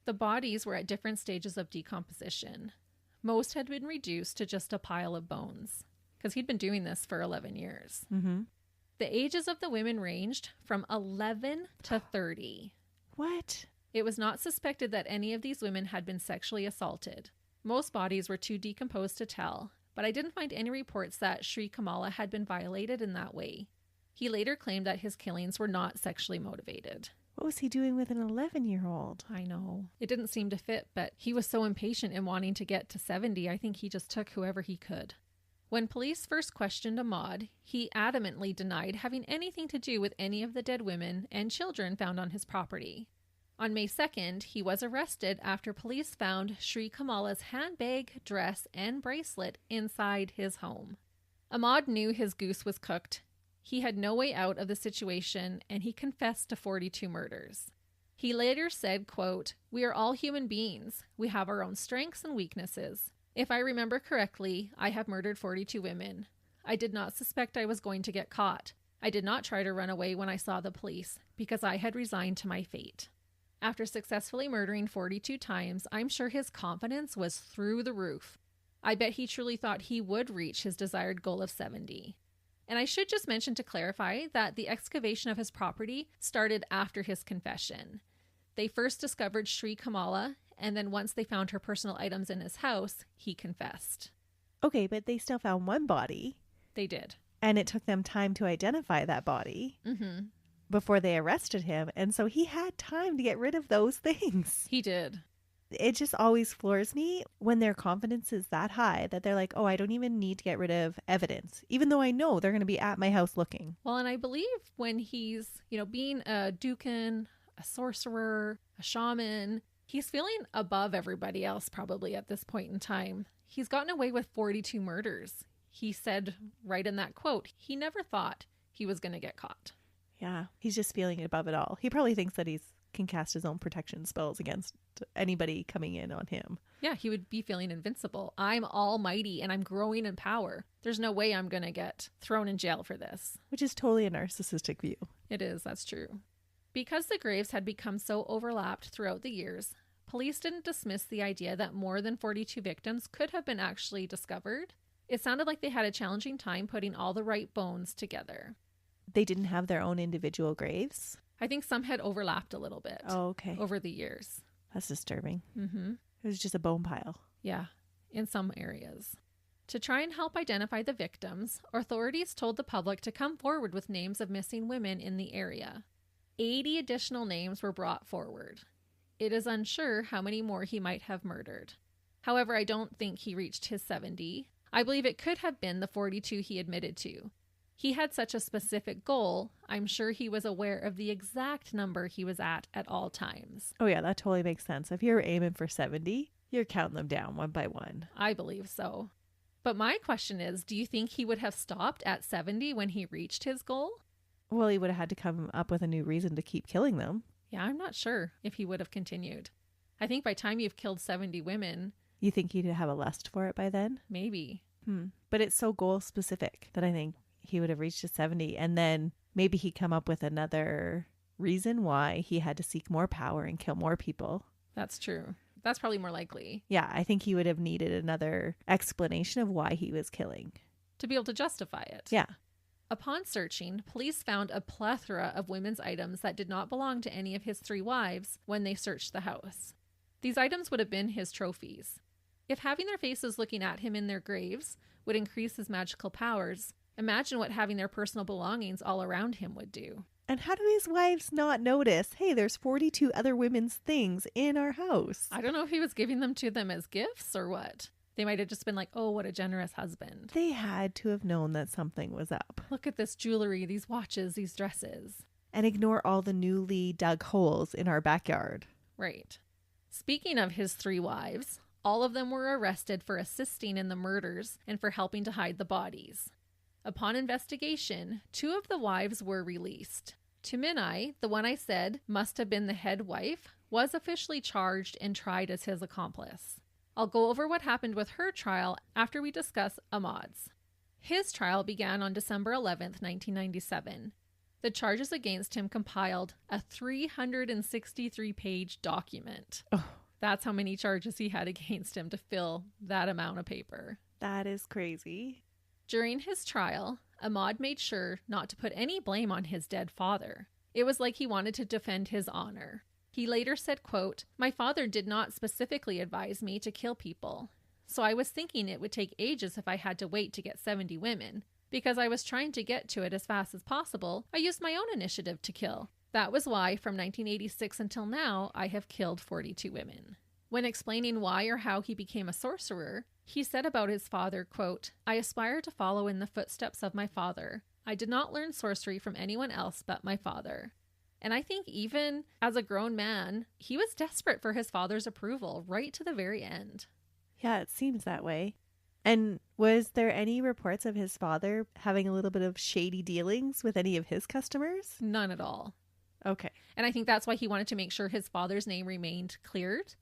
The bodies were at different stages of decomposition. Most had been reduced to just a pile of bones, because he'd been doing this for 11 years. Mm-hmm. The ages of the women ranged from 11 to 30. What? It was not suspected that any of these women had been sexually assaulted. Most bodies were too decomposed to tell, but I didn't find any reports that Sri Kamala had been violated in that way. He later claimed that his killings were not sexually motivated. What was he doing with an 11-year-old? I know. It didn't seem to fit, but he was so impatient in wanting to get to 70, I think he just took whoever he could. When police first questioned Ahmad, he adamantly denied having anything to do with any of the dead women and children found on his property. On May 2nd, he was arrested after police found Sri Kamala's handbag, dress, and bracelet inside his home. Ahmad knew his goose was cooked. He had no way out of the situation, and he confessed to 42 murders. He later said, quote, "We are all human beings. We have our own strengths and weaknesses. If I remember correctly, I have murdered 42 women. I did not suspect I was going to get caught. I did not try to run away when I saw the police, because I had resigned to my fate." After successfully murdering 42 times, I'm sure his confidence was through the roof. I bet he truly thought he would reach his desired goal of 70. And I should just mention to clarify that the excavation of his property started after his confession. They first discovered Sri Kamala, and then once they found her personal items in his house, he confessed. Okay, but they still found one body. They did. And it took them time to identify that body. Mm-hmm. Before they arrested him. And so he had time to get rid of those things. He did. It just always floors me when their confidence is that high that they're like, oh, I don't even need to get rid of evidence, even though I know they're going to be at my house looking. Well, and I believe when he's, being a dukin, a sorcerer, a shaman, he's feeling above everybody else probably at this point in time. He's gotten away with 42 murders. He said right in that quote, he never thought he was going to get caught. Yeah, he's just feeling above it all. He probably thinks that he can cast his own protection spells against anybody coming in on him. Yeah, he would be feeling invincible. I'm almighty and I'm growing in power. There's no way I'm going to get thrown in jail for this. Which is totally a narcissistic view. It is, that's true. Because the graves had become so overlapped throughout the years, police didn't dismiss the idea that more than 42 victims could have been actually discovered. It sounded like they had a challenging time putting all the right bones together. They didn't have their own individual graves? I think some had overlapped a little bit. Oh, okay. Over the years. That's disturbing. Mm-hmm. It was just a bone pile. Yeah, in some areas. To try and help identify the victims, authorities told the public to come forward with names of missing women in the area. 80 additional names were brought forward. It is unsure how many more he might have murdered. However, I don't think he reached his 70. I believe it could have been the 42 he admitted to. He had such a specific goal, I'm sure he was aware of the exact number he was at all times. Oh yeah, that totally makes sense. If you're aiming for 70, you're counting them down one by one. I believe so. But my question is, do you think he would have stopped at 70 when he reached his goal? Well, he would have had to come up with a new reason to keep killing them. Yeah, I'm not sure if he would have continued. I think by the time you've killed 70 women... You think he'd have a lust for it by then? Maybe. But it's so goal specific that I think he would have reached his 70, and then maybe he'd come up with another reason why he had to seek more power and kill more people. That's true. That's probably more likely. Yeah, I think he would have needed another explanation of why he was killing. To be able to justify it. Yeah. Upon searching, police found a plethora of women's items that did not belong to any of his 3 wives when they searched the house. These items would have been his trophies. If having their faces looking at him in their graves would increase his magical powers, imagine what having their personal belongings all around him would do. And how do his wives not notice, hey, there's 42 other women's things in our house? I don't know if he was giving them to them as gifts or what. They might have just been like, oh, what a generous husband. They had to have known that something was up. Look at this jewelry, these watches, these dresses. And ignore all the newly dug holes in our backyard. Right. Speaking of his 3 wives, all of them were arrested for assisting in the murders and for helping to hide the bodies. Upon investigation, 2 of the wives were released. Tuminai, the one I said must have been the head wife, was officially charged and tried as his accomplice. I'll go over what happened with her trial after we discuss Ahmad's. His trial began on December 11th, 1997. The charges against him compiled a 363-page document. Oh. That's how many charges he had against him to fill that amount of paper. That is crazy. During his trial, Ahmad made sure not to put any blame on his dead father. It was like he wanted to defend his honor. He later said, quote, "My father did not specifically advise me to kill people. So I was thinking it would take ages if I had to wait to get 70 women. Because I was trying to get to it as fast as possible, I used my own initiative to kill. That was why, from 1986 until now, I have killed 42 women." When explaining why or how he became a sorcerer, he said about his father, quote, "I aspire to follow in the footsteps of my father. I did not learn sorcery from anyone else but my father." And I think even as a grown man, he was desperate for his father's approval right to the very end. Yeah, it seems that way. And was there any reports of his father having a little bit of shady dealings with any of his customers? None at all. Okay. And I think that's why he wanted to make sure his father's name remained cleared.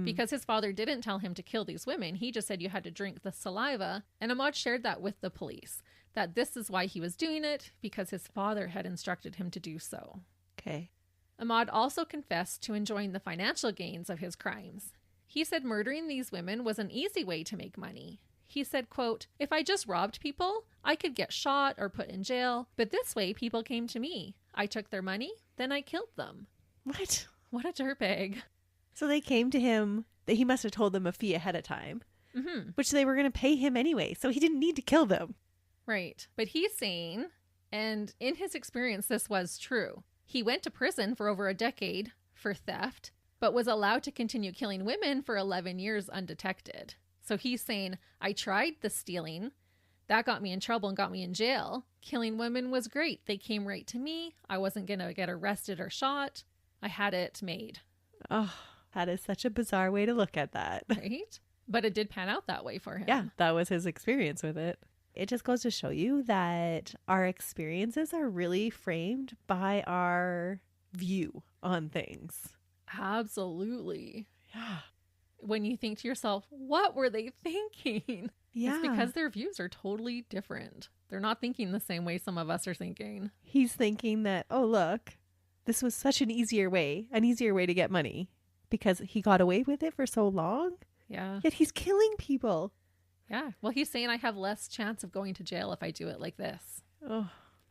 Because his father didn't tell him to kill these women. He just said you had to drink the saliva. And Ahmad shared that with the police, that this is why he was doing it, because his father had instructed him to do so. Okay. Ahmad also confessed to enjoying the financial gains of his crimes. He said murdering these women was an easy way to make money. He said, quote, "If I just robbed people, I could get shot or put in jail. But this way, people came to me. I took their money, then I killed them." What? What a dirtbag. So they came to him, that he must have told them a fee ahead of time, which they were going to pay him anyway. So he didn't need to kill them. Right. But he's saying, and in his experience, this was true. He went to prison for over a decade for theft, but was allowed to continue killing women for 11 years undetected. So he's saying, I tried the stealing. That got me in trouble and got me in jail. Killing women was great. They came right to me. I wasn't going to get arrested or shot. I had it made. Oh, that is such a bizarre way to look at that. Right? But it did pan out that way for him. Yeah, that was his experience with it. It just goes to show you that our experiences are really framed by our view on things. Absolutely. Yeah. When you think to yourself, what were they thinking? Yeah. It's because their views are totally different. They're not thinking the same way some of us are thinking. He's thinking that, oh, look, this was such an easier way to get money because he got away with it for so long. Yeah. Yet he's killing people. Yeah. Well, he's saying I have less chance of going to jail if I do it like this. Oh.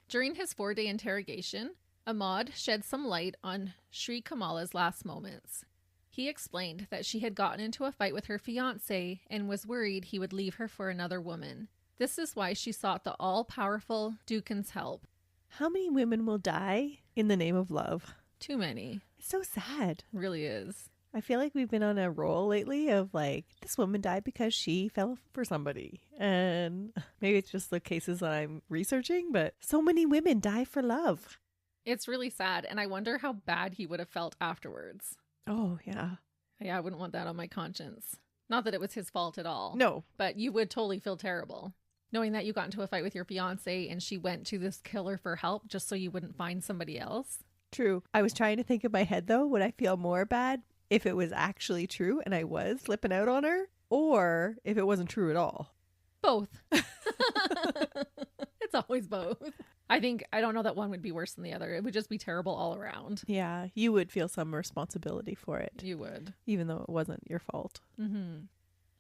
During his 4-day interrogation, Ahmad shed some light on Sri Kamala's last moments. He explained that she had gotten into a fight with her fiancé and was worried he would leave her for another woman. This is why she sought the all-powerful Dukan's help. How many women will die in the name of love? Too many. It's so sad. Really is. I feel like we've been on a roll lately of like, this woman died because she fell for somebody. And maybe it's just the cases that I'm researching, but so many women die for love. It's really sad, and I wonder how bad he would have felt afterwards. Oh, yeah. Yeah, I wouldn't want that on my conscience. Not that it was his fault at all. No. But you would totally feel terrible. Knowing that you got into a fight with your fiance and she went to this killer for help just so you wouldn't find somebody else. True. I was trying to think in my head, though, would I feel more bad if it was actually true and I was flipping out on her, or if it wasn't true at all? Both. It's always both. I don't know that one would be worse than the other. It would just be terrible all around. Yeah, you would feel some responsibility for it. You would. Even though it wasn't your fault. Mm-hmm.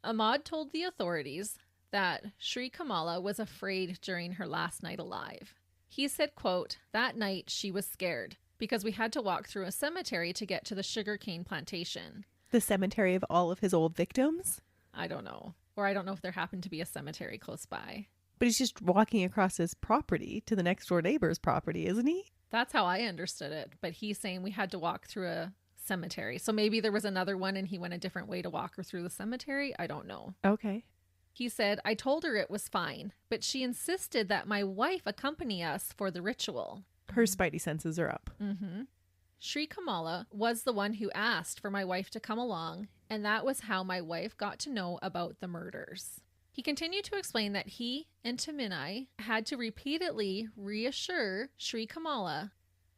Ahmad told the authorities that Sri Kamala was afraid during her last night alive. He said, quote, "That night she was scared because we had to walk through a cemetery to get to the sugarcane plantation." The cemetery of all of his old victims? I don't know. Or I don't know if there happened to be a cemetery close by. But he's just walking across his property to the next door neighbor's property, isn't he? That's how I understood it. But he's saying we had to walk through a cemetery. So maybe there was another one and he went a different way to walk her through the cemetery. I don't know. Okay. He said, I told her it was fine, but she insisted that my wife accompany us for the ritual. Her spidey senses are up. Mm-hmm. Sri Kamala was the one who asked for my wife to come along, and that was how my wife got to know about the murders. He continued to explain that he and Taminai had to repeatedly reassure Sri Kamala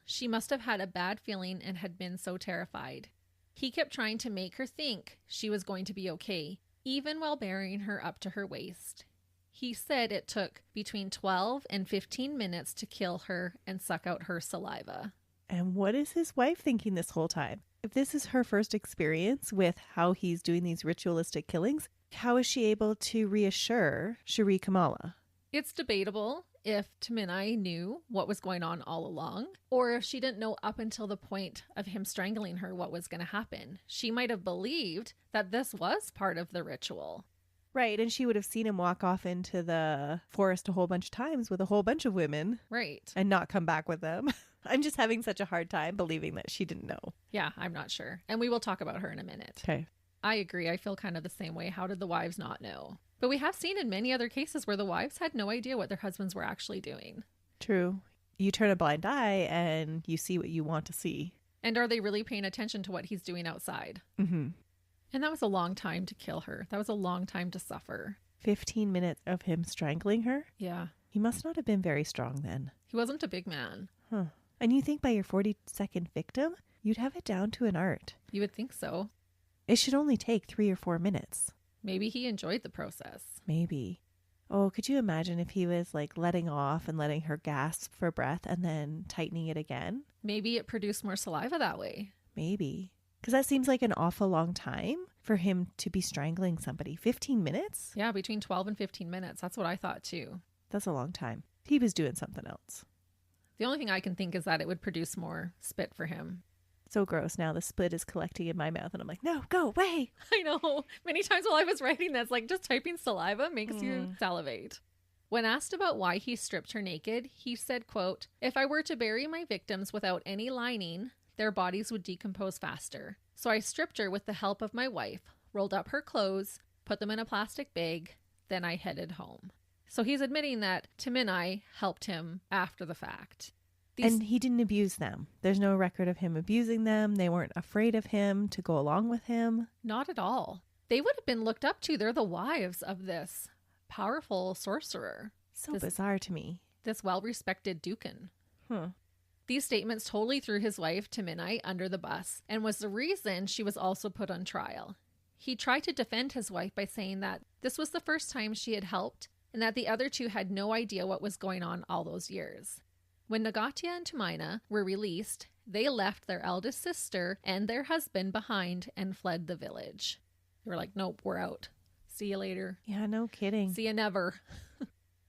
she must have had a bad feeling and had been so terrified. He kept trying to make her think she was going to be okay, even while burying her up to her waist. He said it took between 12 and 15 minutes to kill her and suck out her saliva. And what is his wife thinking this whole time? If this is her first experience with how he's doing these ritualistic killings, how is she able to reassure Sri Kamala? It's debatable if Taminai knew what was going on all along, or if she didn't know up until the point of him strangling her what was going to happen. She might have believed that this was part of the ritual. Right, and she would have seen him walk off into the forest a whole bunch of times with a whole bunch of women. Right. And not come back with them. I'm just having such a hard time believing that she didn't know. Yeah, I'm not sure. And we will talk about her in a minute. Okay. I agree. I feel kind of the same way. How did the wives not know? But we have seen in many other cases where the wives had no idea what their husbands were actually doing. True. You turn a blind eye and you see what you want to see. And are they really paying attention to what he's doing outside? Mm-hmm. And that was a long time to kill her. That was a long time to suffer. 15 minutes of him strangling her? Yeah. He must not have been very strong then. He wasn't a big man. Huh. And you think by your 42nd victim, you'd have it down to an art. You would think so. It should only take 3 or 4 minutes. Maybe he enjoyed the process. Maybe. Oh, could you imagine if he was like letting off and letting her gasp for breath and then tightening it again? Maybe it produced more saliva that way. Maybe. Because that seems like an awful long time for him to be strangling somebody. 15 minutes? Yeah, between 12 and 15 minutes. That's what I thought too. That's a long time. He was doing something else. The only thing I can think is that it would produce more spit for him. So gross. Now the spit is collecting in my mouth and I'm like, no, go away. I know. Many times while I was writing this, like just typing saliva makes you salivate. When asked about why he stripped her naked, he said, quote, "If I were to bury my victims without any lining, their bodies would decompose faster. So I stripped her with the help of my wife, rolled up her clothes, put them in a plastic bag, then I headed home." So he's admitting that Taminai helped him after the fact. And he didn't abuse them. There's no record of him abusing them. They weren't afraid of him to go along with him. Not at all. They would have been looked up to. They're the wives of this powerful sorcerer. So bizarre to me. This well-respected Dukan. Huh. These statements totally threw his wife, Taminai, under the bus and was the reason she was also put on trial. He tried to defend his wife by saying that this was the first time she had helped and that the other two had no idea what was going on all those years. When Nagatia and Tumaina were released, they left their eldest sister and their husband behind and fled the village. They were like, nope, we're out. See you later. Yeah, no kidding. See you never.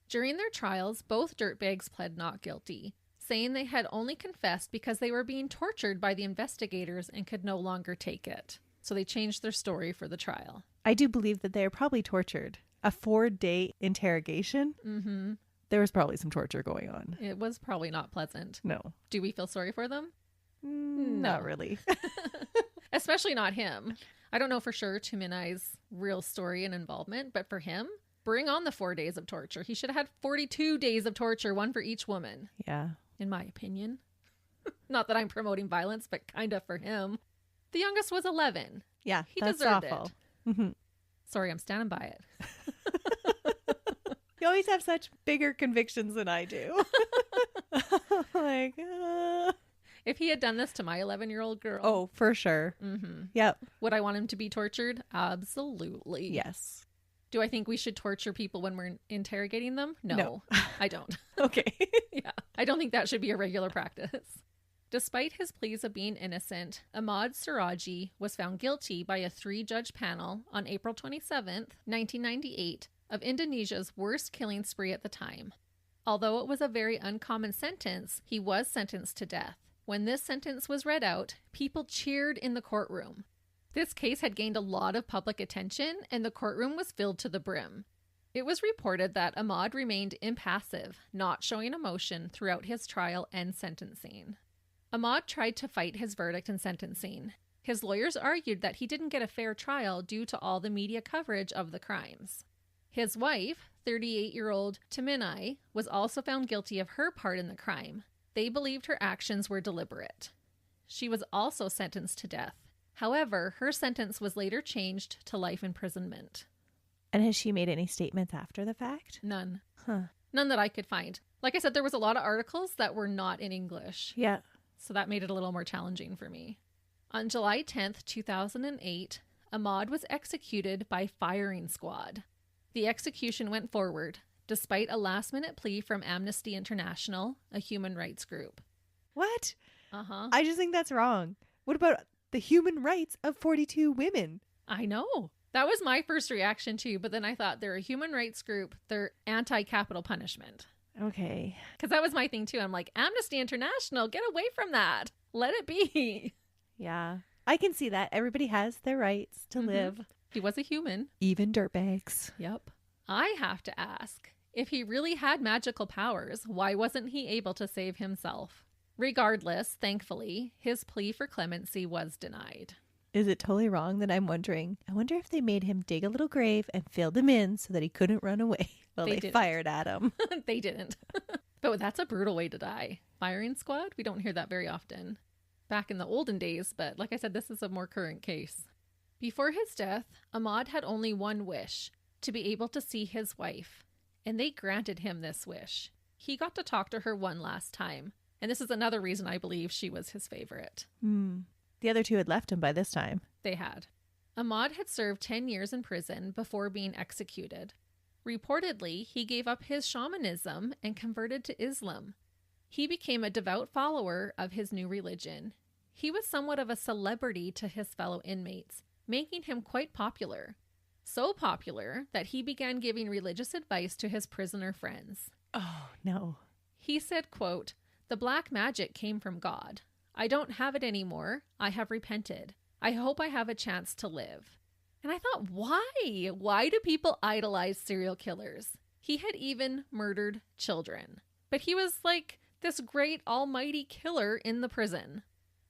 During their trials, both dirtbags pled not guilty, saying they had only confessed because they were being tortured by the investigators and could no longer take it. So they changed their story for the trial. I do believe that they are probably tortured. A 4-day interrogation? Mm-hmm. There was probably some torture going on. It was probably not pleasant. No. Do we feel sorry for them? Not really. Especially not him. I don't know for sure Tuminai's real story and involvement, but for him, bring on the 4 days of torture. He should have had 42 days of torture, one for each woman. Yeah. In my opinion. Not that I'm promoting violence, but kind of for him. The youngest was 11. Yeah, he that's deserved awful. it. Mm-hmm. Sorry, I'm standing by it. You always have such bigger convictions than I do. Like, if he had done this to my 11-year-old girl. Oh, for sure. Mm-hmm. Yep. Would I want him to be tortured? Absolutely. Yes. Do I think we should torture people when we're interrogating them? No. I don't. Okay. Yeah. I don't think that should be a regular practice. Despite his pleas of being innocent, Ahmad Suradji was found guilty by a 3-judge panel on April 27th, 1998, of Indonesia's worst killing spree at the time. Although it was a very uncommon sentence, he was sentenced to death. When this sentence was read out, people cheered in the courtroom. This case had gained a lot of public attention, and the courtroom was filled to the brim. It was reported that Ahmad remained impassive, not showing emotion throughout his trial and sentencing. Ahmad tried to fight his verdict and sentencing. His lawyers argued that he didn't get a fair trial due to all the media coverage of the crimes. His wife, 38-year-old Taminai, was also found guilty of her part in the crime. They believed her actions were deliberate. She was also sentenced to death. However, her sentence was later changed to life imprisonment. And has she made any statements after the fact? None. Huh. None that I could find. Like I said, there was a lot of articles that were not in English. Yeah. So that made it a little more challenging for me. On July 10th, 2008, Ahmad was executed by firing squad. The execution went forward, despite a last-minute plea from Amnesty International, a human rights group. What? Uh-huh. I just think that's wrong. What about the human rights of 42 women? I know. That was my first reaction too, but then I thought they're a human rights group. They're anti-capital punishment. Okay. Because that was my thing too. I'm like, Amnesty International, get away from that. Let it be. Yeah. I can see that. Everybody has their rights to live. He was a human. Even dirtbags. Yep. I have to ask, if he really had magical powers, why wasn't he able to save himself? Regardless, thankfully, his plea for clemency was denied. Is it totally wrong that I'm wondering, I wonder if they made him dig a little grave and filled him in so that he couldn't run away while they fired at him? They didn't. But that's a brutal way to die. Firing squad? We don't hear that very often. Back in the olden days, but like I said, this is a more current case. Before his death, Ahmad had only one wish, to be able to see his wife. And they granted him this wish. He got to talk to her one last time. And this is another reason I believe she was his favorite. The other two had left him by this time. They had. Ahmad had served 10 years in prison before being executed. Reportedly, he gave up his shamanism and converted to Islam. He became a devout follower of his new religion. He was somewhat of a celebrity to his fellow inmates, making him quite popular. So popular that he began giving religious advice to his prisoner friends. Oh, no. He said, quote, "The black magic came from God. I don't have it anymore. I have repented. I hope I have a chance to live." And I thought, why? Why do people idolize serial killers? He had even murdered children. But he was like this great almighty killer in the prison.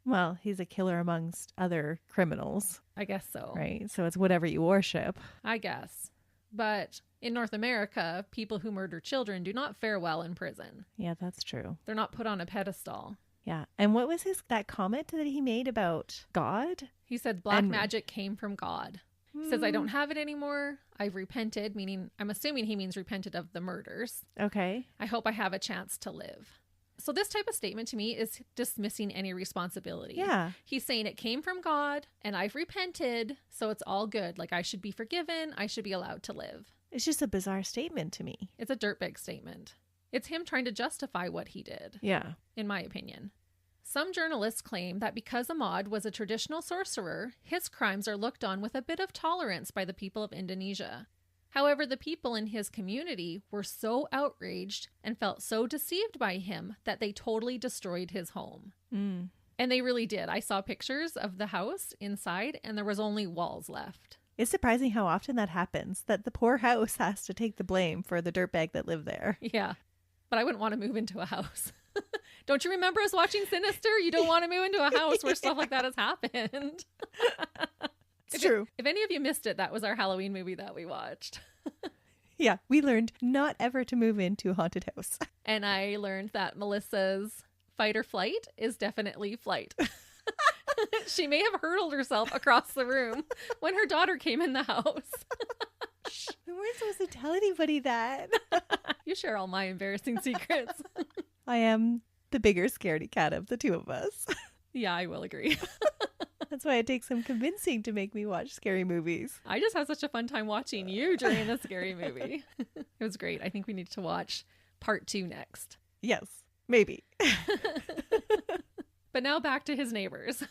Well, he's a killer amongst other criminals. I guess so. Right? So it's whatever you worship. I guess. But in North America, people who murder children do not fare well in prison. Yeah, that's true. They're not put on a pedestal. Yeah. And what was that comment that he made about God? He said black magic came from God. He says, I don't have it anymore. I've repented, meaning I'm assuming he means repented of the murders. Okay. I hope I have a chance to live. So this type of statement to me is dismissing any responsibility. Yeah. He's saying it came from God and I've repented, so it's all good. Like I should be forgiven. I should be allowed to live. It's just a bizarre statement to me. It's a dirtbag statement. It's him trying to justify what he did. Yeah. In my opinion. Some journalists claim that because Ahmad was a traditional sorcerer, his crimes are looked on with a bit of tolerance by the people of Indonesia. However, the people in his community were so outraged and felt so deceived by him that they totally destroyed his home. And they really did. I saw pictures of the house inside and there was only walls left. It's surprising how often that happens, that the poor house has to take the blame for the dirtbag that lived there. Yeah, but I wouldn't want to move into a house. Don't you remember us watching Sinister? You don't want to move into a house where stuff like that has happened. It's true. If any of you missed it, that was our Halloween movie that we watched. Yeah, we learned not ever to move into a haunted house. And I learned that Melissa's fight or flight is definitely flight. She may have hurled herself across the room when her daughter came in the house. We weren't supposed to tell anybody that. You share all my embarrassing secrets. I am the bigger scaredy cat of the two of us. Yeah, I will agree. That's why it takes some convincing to make me watch scary movies. I just had such a fun time watching you during the scary movie. It was great. I think we need to watch part 2 next. Yes, maybe. But now back to his neighbors.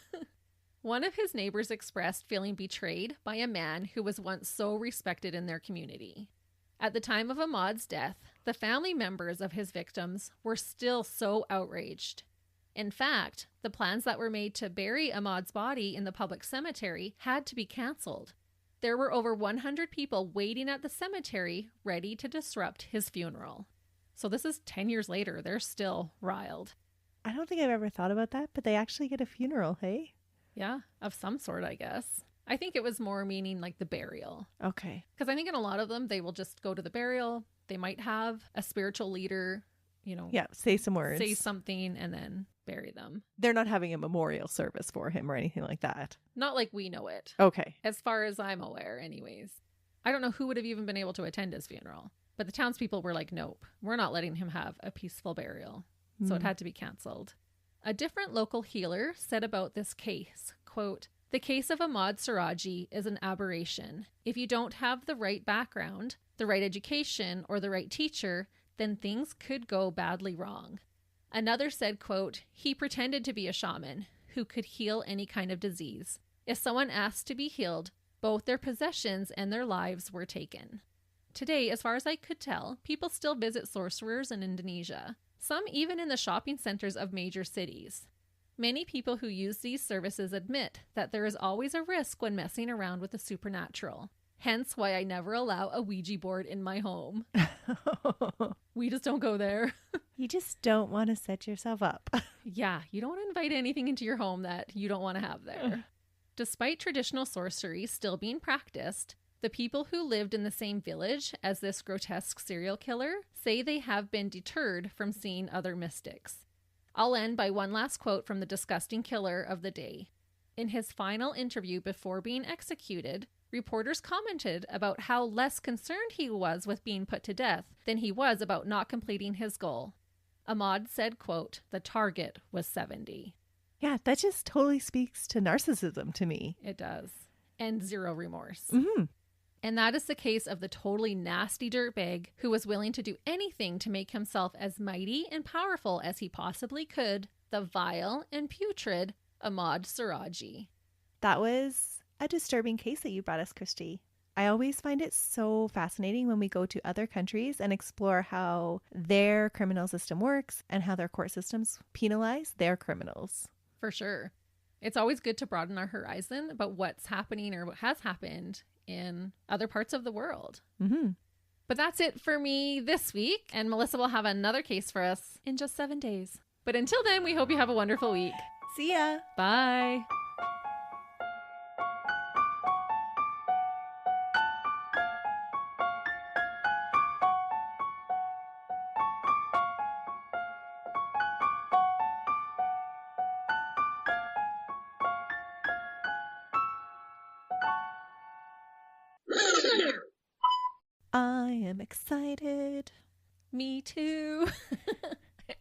One of his neighbors expressed feeling betrayed by a man who was once so respected in their community. At the time of Ahmad's death, the family members of his victims were still so outraged. In fact, the plans that were made to bury Ahmad's body in the public cemetery had to be canceled. There were over 100 people waiting at the cemetery ready to disrupt his funeral. So this is 10 years later. They're still riled. I don't think I've ever thought about that, but they actually get a funeral, hey? Yeah, of some sort, I guess. I think it was more meaning like the burial. Okay. Because I think in a lot of them, they will just go to the burial. They might have a spiritual leader, Yeah, say some words. say something and then bury them. They're not having a memorial service for him or anything like that. Not like we know it. Okay. As far as I'm aware, anyways. I don't know who would have even been able to attend his funeral. But the townspeople were like, nope, we're not letting him have a peaceful burial. So it had to be canceled. A different local healer said about this case, quote, "The case of Ahmad Suradji is an aberration. If you don't have the right background, the right education, or the right teacher, then things could go badly wrong." Another said, quote, "He pretended to be a shaman who could heal any kind of disease. If someone asked to be healed, both their possessions and their lives were taken." Today, as far as I could tell, people still visit sorcerers in Indonesia, some even in the shopping centers of major cities. Many people who use these services admit that there is always a risk when messing around with the supernatural. Hence why I never allow a Ouija board in my home. We just don't go there. You just don't want to set yourself up. Yeah, you don't want to invite anything into your home that you don't want to have there. Despite traditional sorcery still being practiced, the people who lived in the same village as this grotesque serial killer say they have been deterred from seeing other mystics. I'll end by one last quote from the disgusting killer of the day. In his final interview before being executed, reporters commented about how less concerned he was with being put to death than he was about not completing his goal. Ahmad said, quote, "The target was 70. Yeah, that just totally speaks to narcissism to me. It does. And zero remorse. Mm-hmm. And that is the case of the totally nasty dirtbag who was willing to do anything to make himself as mighty and powerful as he possibly could, the vile and putrid Ahmad Suradji. That was a disturbing case that you brought us, Christy. I always find it so fascinating when we go to other countries and explore how their criminal system works and how their court systems penalize their criminals. For sure. It's always good to broaden our horizon about what's happening or what has happened in other parts of the world. Mm-hmm. But that's it for me this week, and Melissa will have another case for us in just 7 days. But until then, we hope you have a wonderful week. See ya. Bye. I am excited. Me too.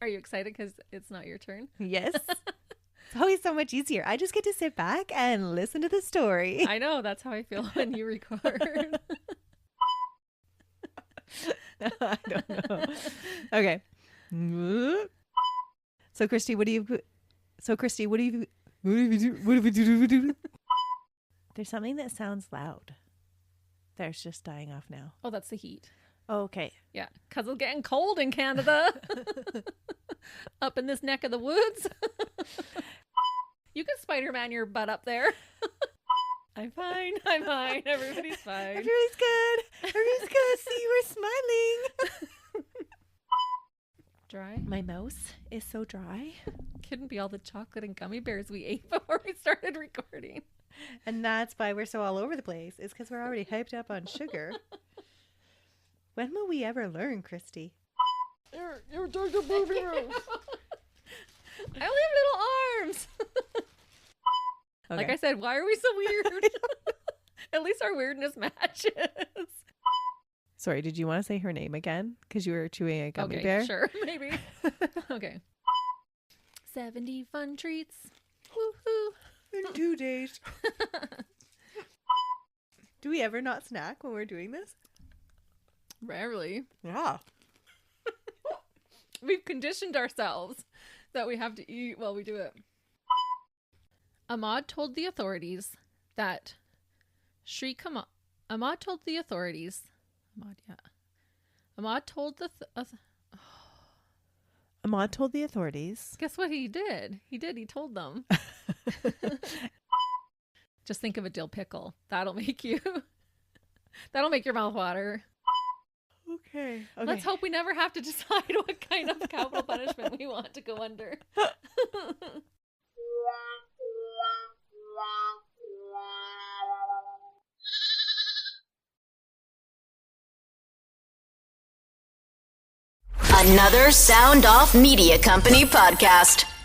Are you excited because it's not your turn? Yes. It's always so much easier. I just get to sit back and listen to the story. I know. That's how I feel when you record. I don't know. Okay. So Christy, what do you do? There's something that sounds loud. There's just dying off now. Oh, that's the heat. Okay. Yeah, because it's getting cold in Canada. Up in this neck of the woods. You can Spider-Man your butt up there. I'm fine. I'm fine. Everybody's fine. Everybody's good. Everybody's good. See, we're smiling. Dry? My mouth is so dry. Couldn't be all the chocolate and gummy bears we ate before we started recording. And that's why we're so all over the place. It's because we're already hyped up on sugar. When will we ever learn, Christy? You're doing the movie room. I only have little arms. Okay. Like I said, why are we so weird? At least our weirdness matches. Sorry, did you want to say her name again? Because you were chewing a gummy Okay, bear? sure, maybe. Okay. 70 fun treats. Woohoo. In 2 days. Do we ever not snack when we're doing this? Rarely. Yeah. We've conditioned ourselves that we have to eat while we do it. Ahmad told the authorities that Ahmad told the authorities. Ahmad told Ahmad told the authorities. Guess what he did? He told them. Just think of a dill pickle. That'll make your mouth water. Okay. Let's hope we never have to decide what kind of capital punishment we want to go under. Another Sound Off Media Company podcast.